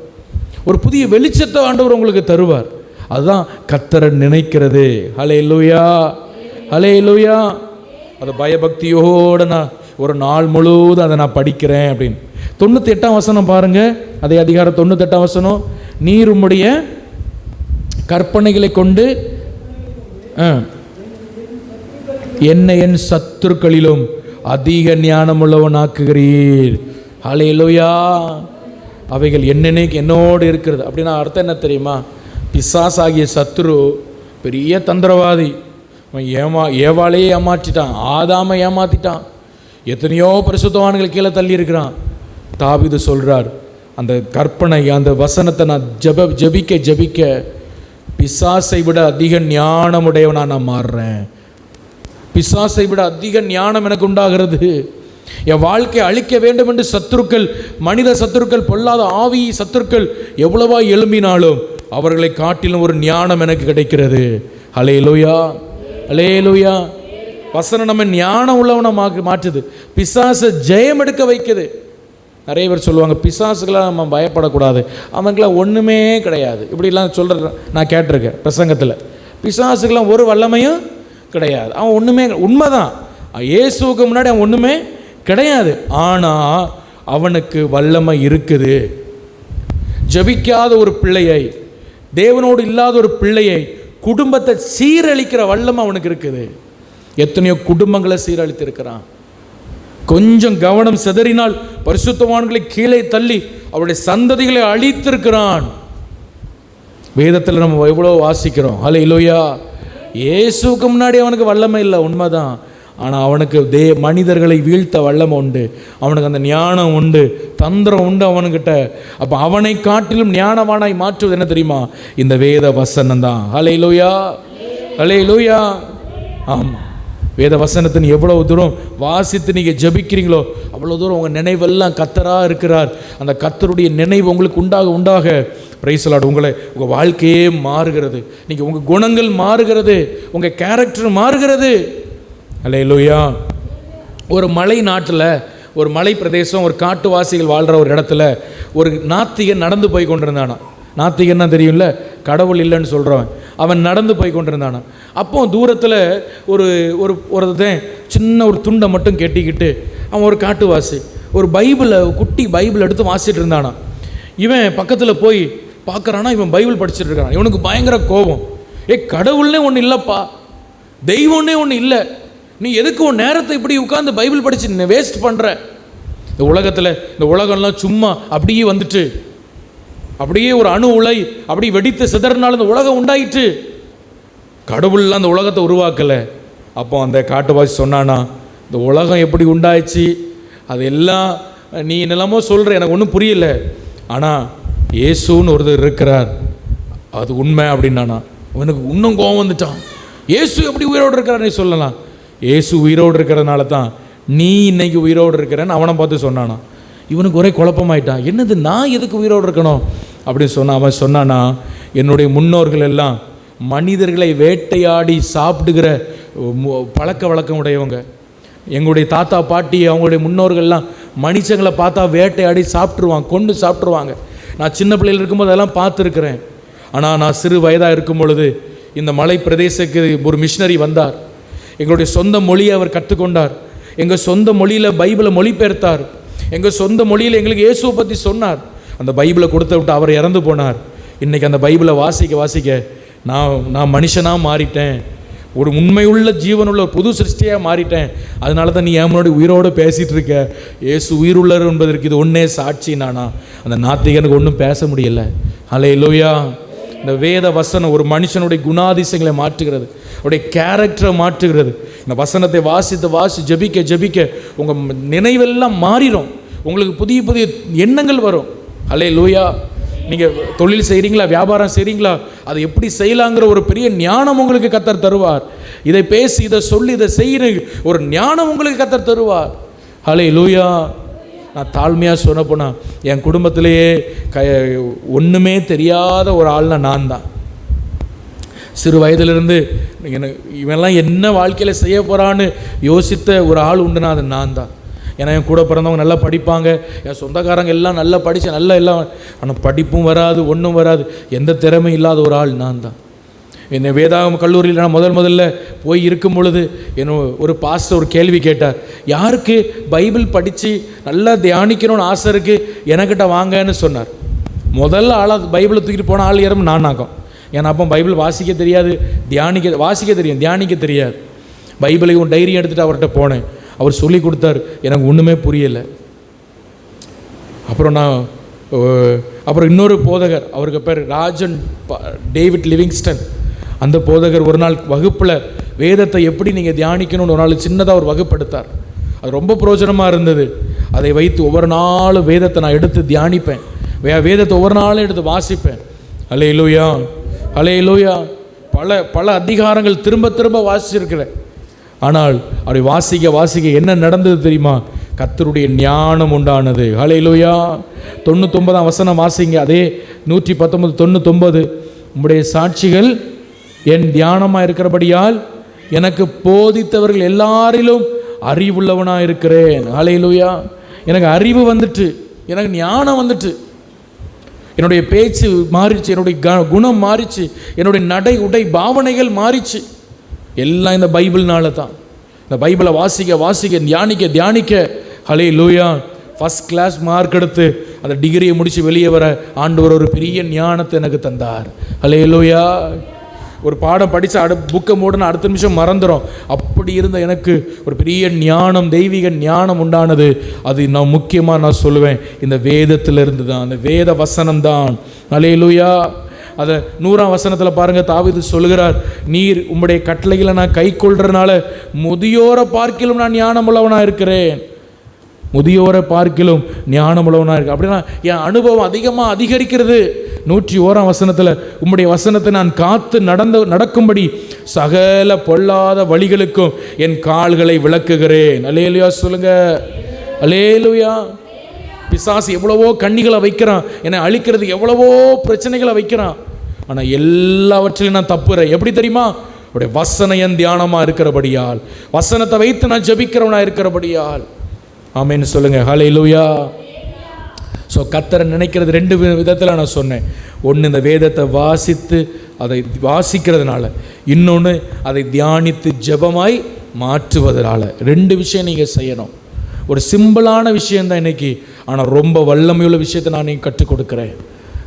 ஒரு புதிய வெளிச்சத்தை ஆண்டவர் உங்களுக்கு தருவார். அதுதான் கர்த்தரை நினைக்கிறது. ஹல்லேலூயா, ஹல்லேலூயா. அது பயபக்தியோடு நான் ஒரு நாள் முழுவதும் அதை நான் படிக்கிறேன் அப்படின்னு. 98 வசனம் பாருங்க. அதே அதிகாரம் 98 வசனம். நீர் உம்முடைய கற்பனைகளை கொண்டு என்னை என் சத்துருக்களிலும் அதிக ஞானம் உள்ளவன் ஆக்குகிறீர். ஹல்லேலூயா. அவைகள் என்னோடு இருக்கிறது. அப்படின்னா அர்த்தம் என்ன தெரியுமா? பிசாசாகிய சத்துரு பெரிய தந்திரவாதி. ஏவாளையே ஏமாற்றிட்டான், ஆதாமை ஏமாற்றிட்டான், எத்தனையோ பரிசுத்தவான்கள் கீழே தள்ளி இருக்கிறான். தாவீது சொல்கிறார், அந்த கற்பனை, அந்த வசனத்தை நான் ஜபிக்க பிசாசை விட அதிக ஞானமுடையவனா நான் மாறுறேன். பிசாசை விட அதிக ஞானம் எனக்கு உண்டாகிறது. என் வாழ்க்கையை அழிக்க வேண்டும் என்று சத்துருக்கள், மனித சத்துருக்கள், பொல்லாத ஆவி சத்துருக்கள் எவ்வளவா எழும்பினாலும் அவர்களை காட்டிலும் ஒரு ஞானம் எனக்கு கிடைக்கிறது. ஹல்லேலூயா, ஹல்லேலூயா. வசனம் நம்ம ஞானம் உள்ளவனை மாற்றுது, பிசாசை ஜெயம் எடுக்க வைக்குது. நிறைய பேர் சொல்லுவாங்க, பிசாசுக்கெல்லாம் நம்ம பயப்படக்கூடாது, அவனுக்கெல்லாம் ஒன்றுமே கிடையாது, இப்படிலாம் சொல்கிற நான் கேட்டிருக்கேன் பிரசங்கத்தில். பிசாசுக்கெல்லாம் ஒரு வல்லமையும் கிடையாது, அவன் ஒன்றுமே, உண்மைதான், இயேசுவுக்கு முன்னாடி அவன் ஒன்றுமே கிடையாது. ஆனால் அவனுக்கு வல்லமை இருக்குது. ஜபிக்காத ஒரு பிள்ளையை, தேவனோடு இல்லாத ஒரு பிள்ளையை, குடும்பத்தை சீரழிக்கிற வல்லமை அவனுக்கு இருக்குது. எத்தனையோ குடும்பங்களை சீரழித்திருக்கிறான். கொஞ்சம் கவனம் சிதறினால் பரிசுத்தவான்களை கீழே தள்ளி அவருடைய சந்ததிகளை அழித்திருக்கிறான். வேதத்தில் நம்ம எவ்வளோ வாசிக்கிறோம். ஹல்லேலூயா. இயேசுவுக்கு முன்னாடி அவனுக்கு வல்லமை இல்லை, உண்மைதான். ஆனால் அவனுக்கு மனிதர்களை வீழ்த்த வல்லமை உண்டு, அவனுக்கு அந்த ஞானம் உண்டு, தந்திரம் உண்டு அவனுக்கிட்ட. அப்போ அவனை காட்டிலும் ஞானவானாய் மாற்றுவது என்ன தெரியுமா? இந்த வேத வசனம் தான். ஹல்லேலூயா, அல்லேலூயா. ஆமாம், வேத வசனத்தின் எவ்வளவு தூரம் வாசித்து நீங்கள் ஜபிக்கிறீங்களோ அவ்வளோ தூரம் உங்கள் நினைவெல்லாம் கர்த்தராக இருக்கிறார். அந்த கர்த்தருடைய நினைவு உங்களுக்கு உண்டாக பிரைஸ் தி லார்ட், உங்கள் வாழ்க்கையே மாறுகிறது. நீங்கள் உங்கள் குணங்கள் மாறுகிறது, உங்கள் கேரக்டர் மாறுகிறது. அல்லேலூயா. ஒரு மலை நாட்டில், ஒரு மலை பிரதேசம், ஒரு காட்டுவாசிகள் வாழ்கிற ஒரு இடத்துல ஒரு நாத்திகன் நடந்து போய் கொண்டிருந்தானா. நாத்திகன்னா தெரியும்ல, கடவுள் இல்லைன்னு சொல்கிறவன். அவன் நடந்து போய் கொண்டிருந்தானா. அப்போ தூரத்தில் ஒருத்தன் சின்ன ஒரு துண்டை மட்டும் கெட்டிக்கிட்டு, அவன் ஒரு காட்டுவாசி, ஒரு குட்டி பைபிள் எடுத்து வாசிட்டு இருந்தானா. இவன் பக்கத்தில் போய் பார்க்குறானா, இவன் பைபிள் படிச்சுட்டு இருக்கான். இவனுக்கு பயங்கர கோபம். கடவுள்னே ஒன்று இல்லைப்பா, தெய்வம்னே ஒன்று இல்லை, நீ எதுக்கு உன் நேரத்தை இப்படி உட்காந்து பைபிள் படிச்சு நீ வேஸ்ட் பண்ணுற? இந்த உலகத்தில், இந்த உலகம்லாம் சும்மா அப்படியே வந்துட்டு, அப்படியே ஒரு அணு உலை அப்படி வெடித்து சிதறினாலும் இந்த உலகம் உண்டாயிற்று. கடவுள்லாம் அந்த உலகத்தை உருவாக்கலை. அப்போ அந்த காட்டுவாசி சொன்னானா, இந்த உலகம் எப்படி உண்டாயிடுச்சு அது எல்லாம் நீ என்னெல்லாமோ சொல்கிற, எனக்கு ஒன்றும் புரியல, ஆனால் இயேசுன்னு ஒருத்தர் இருக்கிறார், அது உண்மை அப்படின்னானா. அவனுக்கு இன்னும் கோபம் வந்துட்டான். இயேசு எப்படி உயிரோடு இருக்கிறார் நீ சொல்லலாம்? இயேசு உயிரோடு இருக்கிறதுனால தான் நீ இன்னைக்கு உயிரோடு இருக்கிறேன்னு அவனை பார்த்து சொன்னானா. இவனுக்கு ஒரே குழப்பமாயிட்டான். என்னது, நான் எதுக்கு உயிரோடு இருக்கணும் அப்படின்னு சொன்னான். அவன் சொன்னானா, என்னுடைய முன்னோர்கள் எல்லாம் மனிதர்களை வேட்டையாடி சாப்பிடுகிற பழக்க வழக்கம் உடையவங்க. எங்களுடைய தாத்தா பாட்டி அவங்களுடைய முன்னோர்கள்லாம் மனுஷங்களை பார்த்தா வேட்டையாடி சாப்பிட்ருவாங்க, கொண்டு சாப்பிட்ருவாங்க. நான் சின்ன பிள்ளைகள் இருக்கும்போது அதெல்லாம் பார்த்துருக்குறேன். ஆனால் நான் சிறு வயதாக இருக்கும் பொழுது இந்த மலை பிரதேசத்துக்கு ஒரு மிஷினரி வந்தார். எங்களுடைய சொந்த மொழியை அவர் கற்றுக்கொண்டார். எங்கள் சொந்த மொழியில் பைபிளை மொழிபெயர்த்தார். எங்கள் சொந்த மொழியில் எங்களுக்கு இயேசுவை பற்றி சொன்னார். அந்த பைபிளை கொடுத்து விட்டு அவர் இறந்து போனார். இன்றைக்கி அந்த பைபிளை வாசிக்க நான் மனுஷனாக மாறிட்டேன், ஒரு உண்மையுள்ள ஜீவனுள்ள ஒரு புது சிருஷ்டியாக மாறிட்டேன். அதனால தான் நீ என் உயிரோடு பேசிகிட்டு இருக்க. இயேசு உயிருள்ளர் என்பதற்கு இது ஒன்றே சாட்சி. நானா அந்த நாத்திகனுக்கு ஒன்றும் பேச முடியலை. அல்லேலூயா. இந்த வேத வசனம் ஒரு மனுஷனுடைய குணாதிசயங்களை மாற்றுகிறது, அவருடைய கேரக்டரை மாற்றுகிறது. இந்த வசனத்தை வாசி ஜபிக்க உங்கள் நினைவெல்லாம் மாறிடும். உங்களுக்கு புதிய புதிய எண்ணங்கள் வரும். அல்லேலூயா. நீங்கள் தொழில் செய்கிறீங்களா, வியாபாரம் செய்கிறீங்களா, அதை எப்படி செய்யலாங்கிற ஒரு பெரிய ஞானம் உங்களுக்கு கர்த்தர் தருவார். இதை பேசி, இதை சொல்லி, இதை செய்கிற ஒரு ஞானம் உங்களுக்கு கர்த்தர் தருவார். அல்லேலூயா. நான் தாழ்மையாக சொன்ன போனால் என் குடும்பத்திலேயே ஒன்றுமே தெரியாத ஒரு ஆள்னா நான் தான். சிறு வயதிலிருந்து இவெல்லாம் என்ன வாழ்க்கையில் செய்ய போகிறான்னு யோசித்த ஒரு ஆள் உண்டுனா அது நான் தான். ஏன்னா என் கூட பிறந்தவங்க நல்லா படிப்பாங்க, என் சொந்தக்காரங்க எல்லாம் நல்லா படித்த நல்லா எல்லாம், ஆனால் படிப்பும் வராது, ஒன்றும் வராது, எந்த திறமையும் இல்லாத ஒரு ஆள் நான் தான். என்னை வேதாகம் கல்லூரியில் நான் முதல்ல போய் இருக்கும் பொழுது ஒரு பாஸ்டர் ஒரு கேள்வி கேட்டார். யாருக்கு பைபிள் படித்து நல்லா தியானிக்கணும்னு ஆசை இருக்குது என்கிட்ட வாங்கன்னு சொன்னார். முதல்ல ஆளாக பைபிளை தூக்கிட்டு போன ஆள் யாரும் நானாக்கும். ஏன்னா அப்போ பைபிள் வாசிக்க தெரியாது, வாசிக்க தெரியும், தியானிக்க தெரியாது. பைபிளையும் டைரியும் எடுத்துகிட்டு அவர்கிட்ட போனேன். அவர் சொல்லி கொடுத்தார், எனக்கு ஒன்றுமே புரியலை. அப்புறம் இன்னொரு போதகர், அவருக்கு பேர் ராஜன் டேவிட் லிவிங்ஸ்டன். அந்த போதகர் ஒரு நாள் வகுப்பில் வேதத்தை எப்படி நீங்கள் தியானிக்கணும்னு ஒரு நாள் சின்னதாக ஒரு வகுப்படுத்தார். அது ரொம்ப பிரயோஜனமாக இருந்தது. அதை வைத்து ஒவ்வொரு நாளும் வேதத்தை நான் எடுத்து தியானிப்பேன், வேதத்தை ஒவ்வொரு நாளும் எடுத்து வாசிப்பேன். அல்லேலூயா, அல்லேலூயா. பல அதிகாரங்கள் திரும்ப வாசிச்சிருக்கிறேன். ஆனால் அப்படி வாசிக்க என்ன நடந்தது தெரியுமா? கர்த்தருடைய ஞானம் உண்டானது. அல்லேலூயா. 99ஆம் வசனம் வாசிங்க. அதே 119 99. உம்முடைய சாட்சிகள் என் தியானமாக இருக்கிறபடியால் எனக்கு போதித்தவர்கள் எல்லாரிலும் அறிவுள்ளவனாக இருக்கிறேன். அல்லேலூயா. எனக்கு அறிவு வந்துட்டு, எனக்கு ஞானம் வந்துட்டு, என்னுடைய பேச்சு மாறிச்சு, என்னுடைய குணம் மாறிச்சு, என்னுடைய நடை உடை பாவனைகள் மாறிச்சு. எல்லாம் இந்த பைபிள்னால தான். இந்த பைபிளை வாசிக்க தியானிக்க அல்லேலூயா. ஃபஸ்ட் கிளாஸ் மார்க் எடுத்து அந்த டிகிரியை முடித்து வெளியே வர ஆண்டவர் ஒரு பெரிய ஞானத்தை எனக்கு தந்தார். அல்லேலூயா. ஒரு பாடம் படித்தா புக்கை மூடனா அடுத்த நிமிஷம் மறந்துடும். அப்படி இருந்த எனக்கு ஒரு பெரிய ஞானம், தெய்வீக ஞானம் உண்டானது. அது நான் முக்கியமாக நான் சொல்லுவேன், இந்த வேதத்திலிருந்து தான், அந்த வேத வசனம் தான். அல்லேலூயா. அதை 100ஆம் வசனத்தில் பாருங்கள், தாவீது சொல்லுகிறார், நீர் உம்முடைய கட்டளைகளை நான் கை கொள்றதுனால முதியோரை பார்க்கிலும் நான் ஞானமுள்ளவனாக இருக்கிறேன். முதியோரை பார்க்கிலும் ஞானமுள்ளவனாக இருக்கு. அப்படின்னா என் அனுபவம் அதிகரிக்கிறது. 101ஆம் வசனத்தில் உம்முடைய வசனத்தை நான் காத்து நடக்கும்படி சகல பொல்லாத வழிகளுக்கும் என் கால்களை விளக்குகிறேன். அல்லேலூயா சொல்லுங்க. அல்லேலூயா. பிசாசு எவ்வளவோ கண்ணிகளை வைக்கிறான், என்னை அழிக்கிறது எவ்வளவோ பிரச்சனைகளை வைக்கிறான். ஆனால் எல்லாவற்றிலும் நான் தப்புறேன். எப்படி தெரியுமா? அவருடைய வசனம் என் தியானமாக இருக்கிறபடியால், வசனத்தை வைத்து நான் ஜெபிக்கிறவனாக இருக்கிறபடியால். ஆமென்னு சொல்லுங்க. ஹல்லேலூயா. ஸோ கர்த்தரை நினைக்கிறது ரெண்டு விதத்தில் நான் சொன்னேன். ஒன்று இந்த வேதத்தை வாசித்து அதை வாசிக்கிறதுனால, இன்னொன்று அதை தியானித்து ஜெபமாய் மாற்றுவதனால. ரெண்டு விஷயம் நீங்கள் செய்யணும். ஒரு சிம்பிளான விஷயந்தான் இன்னைக்கு, ஆனால் ரொம்ப வல்லமையுள்ள விஷயத்தை நான் நீங்கள் கற்றுக் கொடுக்குறேன்.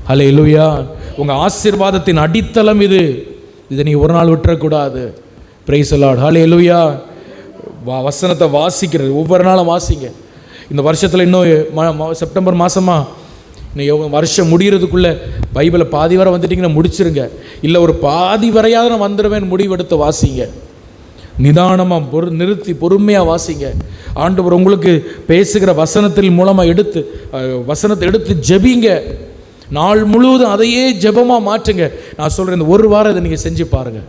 ஹல்லேலூயா. உங்கள் ஆசீர்வாதத்தின் அடித்தளம் இது. இதை நீங்கள் ஒரு நாள் விட்டுறக்கூடாது. Praise the Lord. ஹல்லேலூயா. வசனத்தை வாசிக்கிறது ஒவ்வொரு நாளும் வாசிங்க. இந்த வருஷத்தில் இன்னும் செப்டம்பர் மாதமா இன்னும் வருஷம் முடிகிறதுக்குள்ளே பைபிளை பாதி வரை வந்துட்டிங்கன்னா முடிச்சிருங்க. இல்லை ஒரு பாதி வரையாவது நான் வந்துடுவேன் முடிவெடுத்து வாசிங்க. நிதானமாக நிறுத்தி பொறுமையாக வாசிங்க. ஆண்டவர் உங்களுக்கு பேசுகிற வசனத்தின் மூலமாக வசனத்தை எடுத்து ஜெபிங்க. நாள் முழுவதும் அதையே ஜெபமாக மாற்றுங்க. நான் சொல்கிறேன், இந்த ஒரு வாரம் இதை நீங்கள் செஞ்சு பாருங்கள்.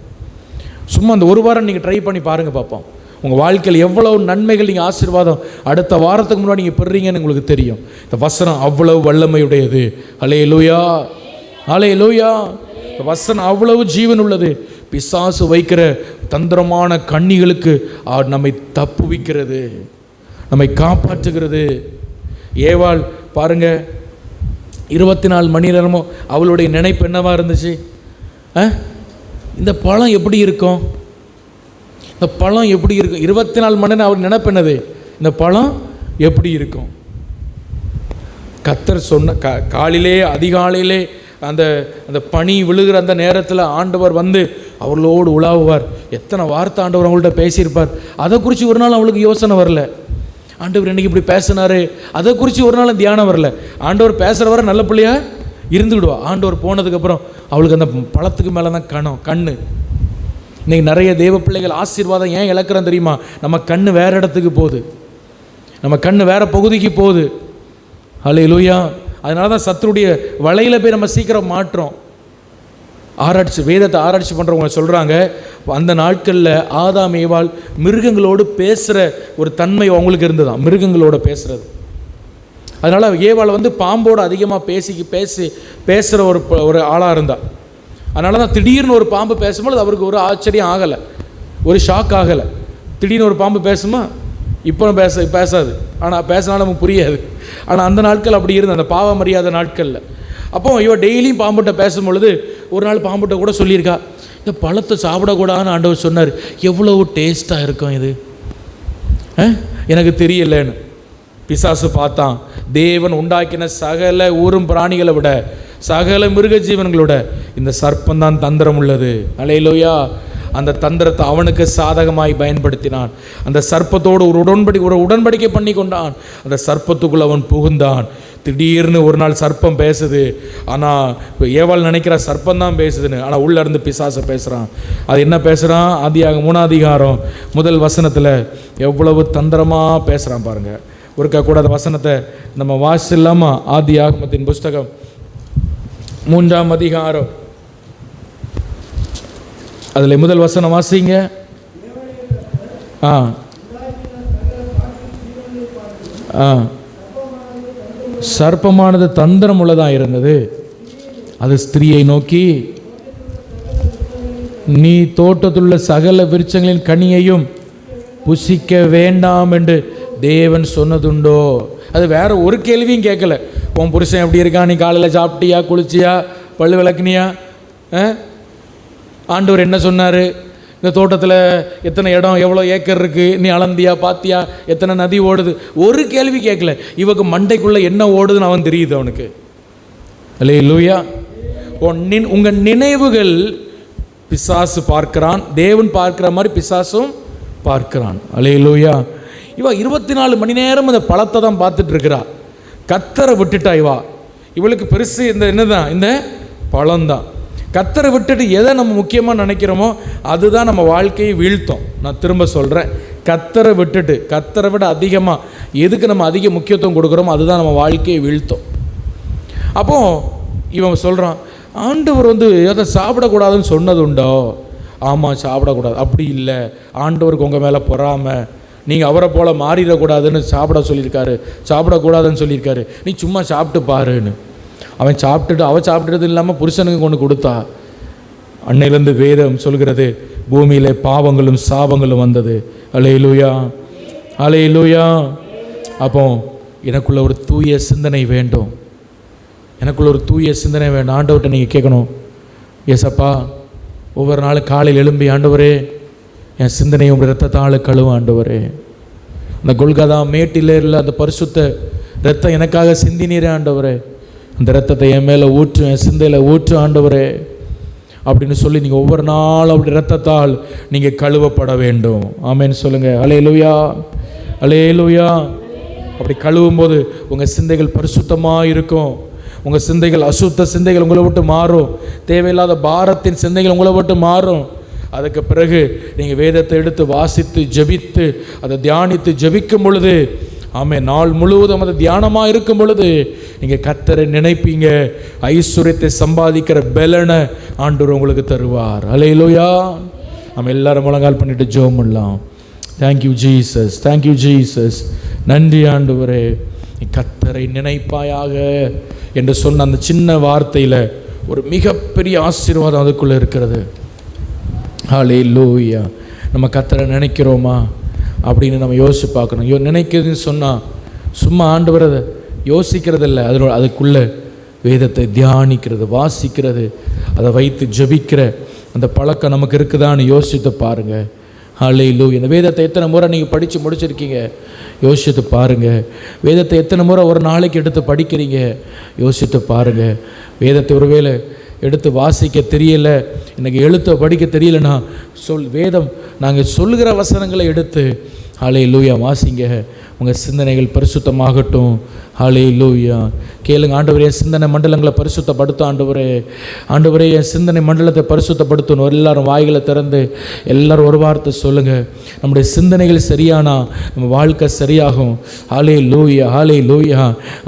சும்மா அந்த ஒரு வாரம் நீங்கள் ட்ரை பண்ணி பாருங்கள், பார்ப்போம் உங்கள் வாழ்க்கையில் எவ்வளவு நன்மைகள், நீங்கள் ஆசீர்வாதம் அடுத்த வாரத்துக்கு முன்னாடி நீங்கள் பெறுறீங்கன்னு உங்களுக்கு தெரியும். இந்த வசனம் அவ்வளவு வல்லமையுடையது. ஹல்லேலூயா. ஹல்லேலூயா. இந்த வசனம் அவ்வளவு ஜீவன் உள்ளது. பிசாசு வைக்கிற தந்திரமான கண்ணிகளுக்கு நம்மை தப்புவிக்கிறது, நம்மை காப்பாற்றுகிறது. ஏவாள் பாருங்க, 24 மணி நேரமும் அவளுடைய நினைப்பு என்னவா இருந்துச்சு? இந்த பழம் எப்படி இருக்கும், இந்த பழம் எப்படி இருக்கும்? 24 மணி நேரம் அவள் நினைப்பு என்னது? இந்த பழம் எப்படி இருக்கும்? கர்த்தர் சொன்ன காலையிலே அதிகாலையிலே அந்த பனி விழுகிற அந்த நேரத்தில் ஆண்டவர் வந்து அவர்களோடு உலாவுவார். எத்தனை வார்த்தை ஆண்டவர் அவங்கள்ட்ட பேசியிருப்பார். அதை குறித்து ஒரு நாள் அவளுக்கு யோசனை வரல. ஆண்டவர் இன்னைக்கு இப்படி பேசினாரு, அதை குறித்து ஒரு நாள் தியானம் வரல. ஆண்டவர் பேசுகிற வர நல்ல பிள்ளையா இருந்துவிடுவா. ஆண்டவர் போனதுக்கப்புறம் அவளுக்கு அந்த பழத்துக்கு மேலே தான் கண்ணு. இன்றைக்கி நிறைய தேவ பிள்ளைகள் ஆசீர்வாதம் ஏன் இழக்கிறோம் தெரியுமா? நம்ம கண்ணு வேறு இடத்துக்கு போகுது, நம்ம கண்ணு வேறு பகுதிக்கு போகுது. ஹல்லேலூயா. அதனால தான் சத்துருடைய வலையில் போய் நம்ம சீக்கிரம் மாற்றோம். வேதத்தை ஆராய்ச்சி பண்ணுறவங்க சொல்கிறாங்க, அந்த நாட்களில் ஆதாம் ஏவாள் மிருகங்களோடு பேசுகிற ஒரு தன்மை அவங்களுக்கு இருந்துதான், மிருகங்களோட பேசுகிறது. அதனால் ஏவாள் வந்து பாம்போடு அதிகமாக பேசுகிற ஒரு ஆளாக இருந்தாள். அதனால தான் திடீர்னு ஒரு பாம்பு பேசும்போது அவருக்கு ஒரு ஆச்சரியம் ஆகலை, ஒரு ஷாக் ஆகலை. திடீர்னு ஒரு பாம்பு பேசுமா? இப்போ பேசாது, ஆனால் பேசினாலும் நமக்கு புரியாது. ஆனால் அந்த நாட்கள் அப்படி இருந்தது, அந்த பாவம் அறியாத நாட்களில். அப்போ இவன் டெய்லியும் பாம்புட்ட பேசும்பொழுது ஒரு நாள் பாம்புட்ட கூட சொல்லியிருக்கா, இந்த பழத்தை சாப்பிடக்கூடாதுன்னு ஆண்டவர் சொன்னார். எவ்வளவு டேஸ்ட்டாக இருக்கும் இது, எனக்கு தெரியலன்னு. பிசாசு பார்த்தான், தேவன் உண்டாக்கின சகல ஊரும் பிராணிகளை விட, சகல மிருக ஜீவன்களோட இந்த சர்ப்பந்தான் தந்திரம் உள்ளது. அல்லேலூயா. அந்த தந்திரத்தை அவனுக்கு சாதகமாய் பயன்படுத்தினான். அந்த சர்ப்பத்தோடு ஒரு உடன்படிக்கை பண்ணி கொண்டான். அந்த சர்ப்பத்துக்குள் அவன் புகுந்தான். திடீர்னு ஒரு நாள் சர்ப்பம் பேசுது. ஆனால் ஏவாள் நினைக்கிற சர்ப்பம் தான் பேசுதுன்னு, ஆனால் உள்ளே இருந்து பிசாசை பேசுகிறான். அது என்ன பேசுகிறான்? ஆதியாகமம் 3ஆம் அதிகாரம் 1 வசனத்தில் எவ்வளவு தந்திரமாக பேசுகிறான் பாருங்கள். ஒருக்கா கூட அந்த வசனத்தை நம்ம வாசில்லாமா? ஆதியாகமத்தின் புஸ்தகம் 3ஆம் அதிகாரம் அதில் 1 வசனம் வாசிங்க. சர்ப்பமானது தந்திரம் உள்ளதாக இருந்தது. அது ஸ்திரியை நோக்கி, நீ தோட்டத்துள்ள சகல விருட்சங்களின் கனியையும் புசிக்க வேண்டாம் என்று தேவன் சொன்னதுண்டோ? அது வேற ஒரு கேள்வியும் கேட்கல. உன் புருஷன் எப்படி இருக்கான், நீ காலையில் சாப்பிட்டியா, குளிச்சியா, பல்லு விளக்குனியா, ஆண்டவர் என்ன சொன்னார், இந்த தோட்டத்தில் எத்தனை இடம், எவ்வளோ ஏக்கர் இருக்குது, நீ அளந்தியா, பாத்தியா, எத்தனை நதி ஓடுது, ஒரு கேள்வி கேட்கல. இவக்கு மண்டைக்குள்ளே என்ன ஓடுதுன்னு அவன் தெரியுது அவனுக்கு. அல்லேலூயா. உங்கள் நினைவுகள் பிசாசு பார்க்கிறான், தேவன் பார்க்கிற மாதிரி பிசாசும் பார்க்கிறான். அல்லேலூயா. இவ 24 மணி நேரம் அந்த பழத்தை தான் பார்த்துட்டு இருக்கிறா. கர்த்தரை விட்டுட்டா இவளுக்கு பெருசு இந்த என்னதான், இந்த பழம்தான். கர்த்தரை விட்டுட்டு எதை நம்ம முக்கியமாக நினைக்கிறோமோ அதுதான் நம்ம வாழ்க்கையை வீழ்த்தோம். நான் திரும்ப சொல்கிறேன், கர்த்தரை விட்டுட்டு, கர்த்தரை விட அதிகமாக எதுக்கு நம்ம அதிக முக்கியத்துவம் கொடுக்குறோமோ அதுதான் நம்ம வாழ்க்கையை வீழ்த்தோம். அப்போது இவன் சொல்கிறான், ஆண்டவர் வந்து எதை சாப்பிடக்கூடாதுன்னு சொன்னது உண்டோ? ஆமாம் சாப்பிடக்கூடாது. அப்படி இல்லை, ஆண்டவருக்கு உங்கள் மேலே பொறாமை, நீங்கள் அவரை போல் மாறிடக்கூடாதுன்னு சாப்பிட சொல்லியிருக்காரு, சாப்பிடக்கூடாதுன்னு சொல்லியிருக்காரு, நீ சும்மா சாப்பிட்டு பாருன்னு. அவன் சாப்பிட்டுட்டு இல்லாமல் புருஷனுக்கு கொண்டு கொடுத்தா. அன்னையிலேருந்து வேதம் சொல்கிறது, பூமியிலே பாவங்களும் சாபங்களும் வந்தது. அல்லேலூயா, அல்லேலூயா. அப்போ எனக்குள்ள ஒரு தூய சிந்தனை வேண்டும், எனக்குள்ள ஒரு தூய சிந்தனை வேண்டும். ஆண்டவர்கிட்ட நீங்கள் கேட்கணும், ஏசப்பா ஒவ்வொரு நாளும் காலையில் எழும்பி, ஆண்டவரே என் சிந்தனையை உங்கள் ரத்தத்தால் கழுவும் ஆண்டவரே. அந்த கொல்கதா மேட்டிலேரில் அந்த பரிசுத்த ரத்தம் எனக்காக சிந்தினீரே ஆண்டவரே, அந்த ரத்தத்தை என் மேலே ஊற்று, என் சிந்தையில் ஊற்று ஆண்டவரே அப்படின்னு சொல்லி நீங்கள் ஒவ்வொரு நாளும் அப்படி ரத்தத்தால் நீங்கள் கழுவப்பட வேண்டும். ஆமேன்னு சொல்லுங்கள். அல்லேலூயா, அல்லேலூயா. அப்படி கழுவும் போது உங்கள் சிந்தைகள் பரிசுத்தமாக இருக்கும். உங்கள் சிந்தைகள், அசுத்த சிந்தைகள் உங்களை விட்டு மாறும். தேவையில்லாத பாரத்தின் சிந்தைகள் உங்களை விட்டு மாறும். அதுக்கு பிறகு நீங்கள் வேதத்தை எடுத்து வாசித்து ஜெபித்து அதை தியானித்து ஜெபிக்கும் பொழுது, ஆமென், நாள் முழுவதும் அது தியானமாக இருக்கும் பொழுது நீங்கள் கர்த்தரை நினைப்பீங்க. ஐஸ்வர்யத்தை சம்பாதிக்கிற பலனை ஆண்டவர் உங்களுக்கு தருவார். அல்லேலூயா. நம்ம எல்லாரும் முழங்கால் பண்ணிட்டு ஜெபம் பண்ணலாம். Thank you Jesus, thank you Jesus. நன்றி ஆண்டவரே. கர்த்தரை நினைப்பாயாக என்று சொன்ன அந்த சின்ன வார்த்தையில் ஒரு மிகப்பெரிய ஆசீர்வாதம் அதுக்குள்ளே இருக்கிறது. ஹல்லேலூயா. நம்ம கர்த்தரை நினைக்கிறோமா அப்படின்னு நம்ம யோசிச்சு பார்க்கணும். நினைக்கிறதுன்னு சொன்னால் சும்மா ஆண்டவரை யோசிக்கிறதில்ல, அதுக்குள்ளே வேதத்தை தியானிக்கிறது, வாசிக்கிறது, அதை வைத்து ஜெபிக்கிற அந்த பழக்கம் நமக்கு இருக்குதான்னு யோசித்து பாருங்கள். ஹல்லேலூயா. இந்த வேதத்தை எத்தனை முறை நீங்கள் படித்து முடிச்சிருக்கீங்க யோசித்து பாருங்கள். வேதத்தை எத்தனை முறை ஒரு நாளைக்கு எடுத்து படிக்கிறீங்க யோசித்து பாருங்கள். வேதத்தை ஒருவேளை எடுத்து வாசிக்க தெரியலை, எனக்கு எழுத்த படிக்க தெரியலனா வேதம் நாங்கள் சொல்லுகிற வசனங்களை எடுத்து ஹல்லேலூயா வாசிங்க. உங்கள் சிந்தனைகள் பரிசுத்தமாகட்டும். ஹல்லேலூயா. கேளுங்க, ஆண்டவரே என் சிந்தனை மண்டலங்களை பரிசுத்தப்படுத்தும். ஆண்டவரே என் சிந்தனை மண்டலத்தை பரிசுத்தப்படுத்தணும். எல்லாரும் வாய்களை திறந்து எல்லாரும் ஒரு வார்த்தை சொல்லுங்கள். நம்முடைய சிந்தனைகள் சரியானா நம்ம வாழ்க்கை சரியாகும். ஹல்லேலூயா, ஹல்லேலூயா.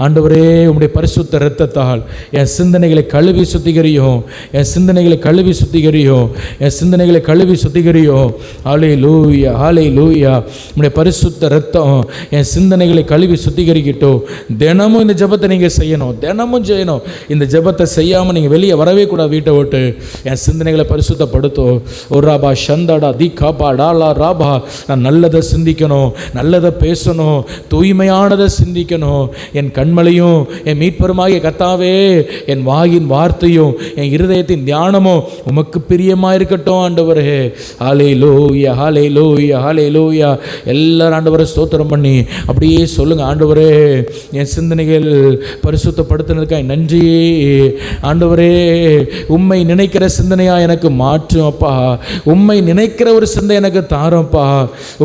ஆண்டவரே உம்முடைய பரிசுத்த இரத்தத்தால் என் சிந்தனைகளை கழுவி சுத்திகரியும், என் சிந்தனைகளை கழுவி சுத்திகரியும், என் சிந்தனைகளை கழுவி சுத்திகரியும். ஹல்லேலூயா, ஹல்லேலூயா. உம்முடைய பரிசுத்த இரத்தம் என் சிந்தனைகளை கழுவி சுத்திகரிக்கட்டும். தினமும் இந்த ஜெபத்தை நீங்கள் செய்யணும், தினமும் செய்யணும். இந்த ஜெபத்தை செய்யாமல் நீங்கள் வெளியே வரவே கூடாது வீட்டை விட்டு. என் சிந்தனைகளை பரிசுத்தப்படுத்தும். ஒரு ராபா சந்தாடா தி காபா டாலா ராபா. நான் நல்லதை சிந்திக்கணும், நல்லதை பேசணும், தூய்மையானதை சிந்திக்கணும். என் கண்மலையும் என் மீட்பருமாகிய கர்த்தாவே, என் வாயின் வார்த்தையும் என் இருதயத்தின் தியானமும் உமக்கு பிரியமாக இருக்கட்டும் ஆண்டவரே. ஹல்லேலூயா, ஹல்லேலூயா, ஹல்லேலூயா. எல்லாரும் ஆண்டவரை ஸ்தோத்திரம் பண்ணி அப்படியே சொல்லுங்க, ஆண்டவரே என் சிந்தனைகள் பரிசுத்தப்படுத்தினதுக்காக நன்றி ஆண்டவரே. உம்மை நினைக்கிற சிந்தனையா எனக்கு மாற்றும் அப்பா. உம்மை நினைக்கிற ஒரு சிந்தை எனக்கு தாரப்பா.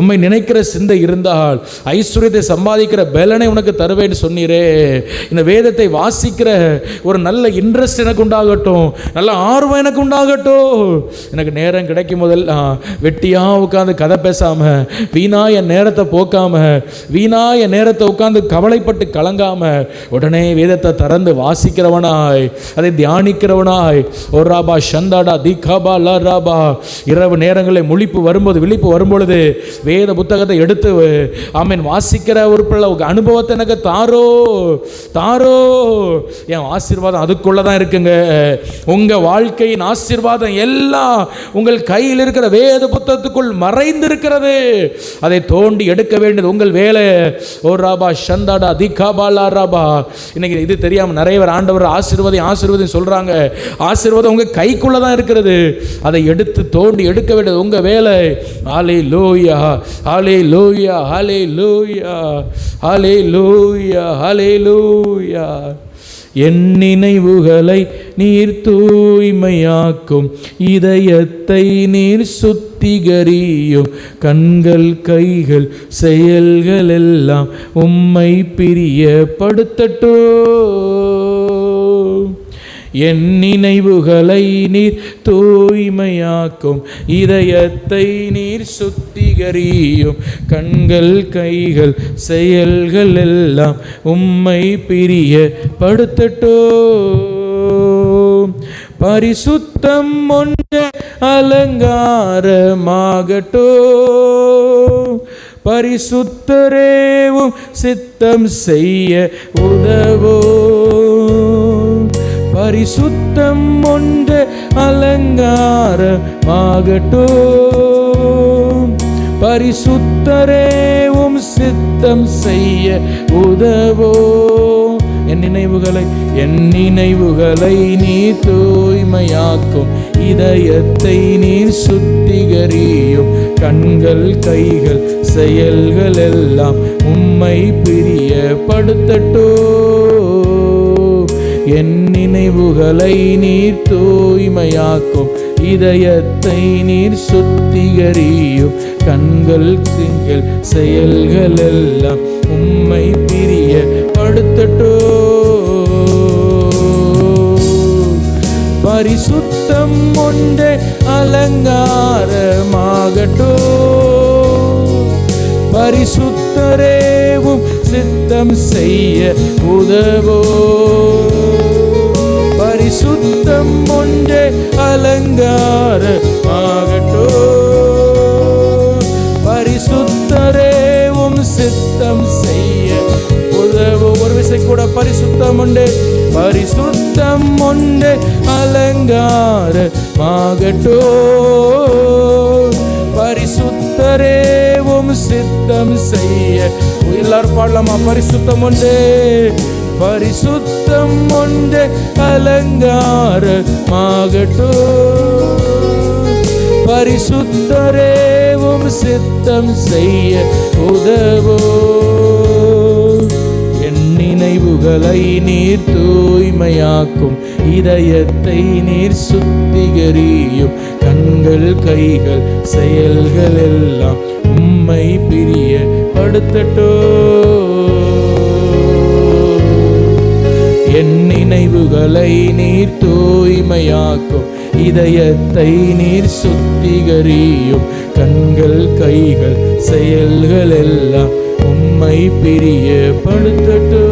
உம்மை நினைக்கிற சிந்தை இருந்தால் ஐஸ்வர்யத்தை சம்பாதிக்கிற பலனை உனக்கு தருவேன்னு சொன்னீரே. இந்த வேதத்தை வாசிக்கிற ஒரு நல்ல இன்ட்ரெஸ்ட் எனக்கு உண்டாகட்டும், நல்ல ஆர்வம் எனக்கு உண்டாகட்டும். எனக்கு நேரம் கிடைக்கும் போதெல்லாம் வெட்டியா உட்காந்து கதை பேசாம, வீணா என் நேரத்தை போக்காம, வீணா என் நேரத்தை உட்காந்து கவலைப்பட்டு கலங்காம, உடனே வேதத்தை திறந்து வாசிக்கிறவனாய், அதை தியானிக்கிறவனாய். ஒரு ராபா சந்தாடா தீகாபா லா ராபா. இரவு நேரங்களில் விழிப்பு வரும்பொழுது வேத புத்தகத்தை எடுத்து ஆமென் வாசிக்கிற ஒரு பிள்ளை அனுபவத்தை எனக்கு தாரோ. என் ஆசீர்வாதம் அதுக்குள்ளதான் இருக்குங்க. உங்க வாழ்க்கையின் ஆசீர்வாதம் எல்லாம் உங்கள் கையில் இருக்கிற வேத புத்தகத்துக்குள் மறைந்து இருக்கிறது. அதை தோண்டி எடுக்க வேண்டியது உங்கள் வேலை. ஒரு ராபா சந்தாடா திகாபாலா ராபா. இன்னைக்கு இது தெரியாம நிறைய பேர் ஆண்டவர் ஆசீர்வாதம் சொல்றாங்க. ஆசீர்வாதம் உங்க கைக்குள்ள தான் இருக்கிறது. அதை எடுத்து தோண்டி எடுக்க வேண்டியது உங்க வேலை. ஹல்லேலூயா, ஹல்லேலூயா, ஹல்லேலூயா, ஹல்லேலூயா, ஹல்லேலூயா. என் நினைவுகளை நீர் தூய்மையாக்கும், இதயத்தை நீர் சுத்திகரியும், கண்கள் கைகள் செயல்கள் எல்லாம் உம்மை பிரியப்படுத்தட்டும். என் நினைவுகளை நீர் தூய்மையாக்கும், இதயத்தை நீர் சுத்திகரியும், கண்கள் கைகள் செயல்கள் எல்லாம் உம்மை பிரியப்படுத்தட்டும். பரிசுத்தம் ஒன்றே அலங்காரமாகட்டோ. பரிசுத்தரேவும் சித்தம் செய்ய உதவோ. பரிசுத்தம் ஒன்றே அலங்காரமாகட்டோ. பரிசுத்தரேவும் சித்தம் செய்ய உதவோ. என் நினைவுகளை நீ தூய்மையாக்கும். இதயத்தை நீர் சுத்திகரியும். கண்கள் கைகள் செயல்கள் எல்லாம் உம்மை பிரியப்படுத்தட்டோ. என் நினைவுகளை நீர் தூய்மையாக்கும். இதயத்தை நீர் சுத்திகரியும். கண்கள் கைகள் செயல்கள் எல்லாம் உம்மை பிரியப்படுத்தட்டோ. பரிசுத்தம் ஒன்றே அலங்காரமாகட்டோ. பரிசுத்தரேவும் சித்தம் செய்ய உதவோ. பரிசுத்தம் ஒன்றே அலங்காரமாகட்டோ. பரிசுத்தரேவும் சித்தம் செய்ய உதவோ. ஒரு விசை கூட பரிசுத்தம் ஒன்றே. பரிசுத்தம் ஒன்றே அலங்காரமாகட்டோ. பரிசுத்தரேவும் சித்தம் செய்ய. எல்லாரும் பாடலாமா? பரிசுத்தம் ஒன்றே. பரிசுத்தம் ஒன்றே அலங்காரமாகட்டோ. பரிசுத்தரேவும் சித்தம் செய்ய உதவோ. என் நினைவுகளை நீர் தூய்மையாக்கும். இதயத்தை நீர் சுத்திகரியும். கண்கள் கைகள் செயல்கள் எல்லாம் உம்மை பிரியப்படுத்தட்டோ. என் நினைவுகளை நீர் தூய்மையாக்கும். இதயத்தை நீர் சுத்திகரியும். கண்கள் கைகள் செயல்கள் எல்லாம் உம்மை பிரியப்படுத்தட்டோ.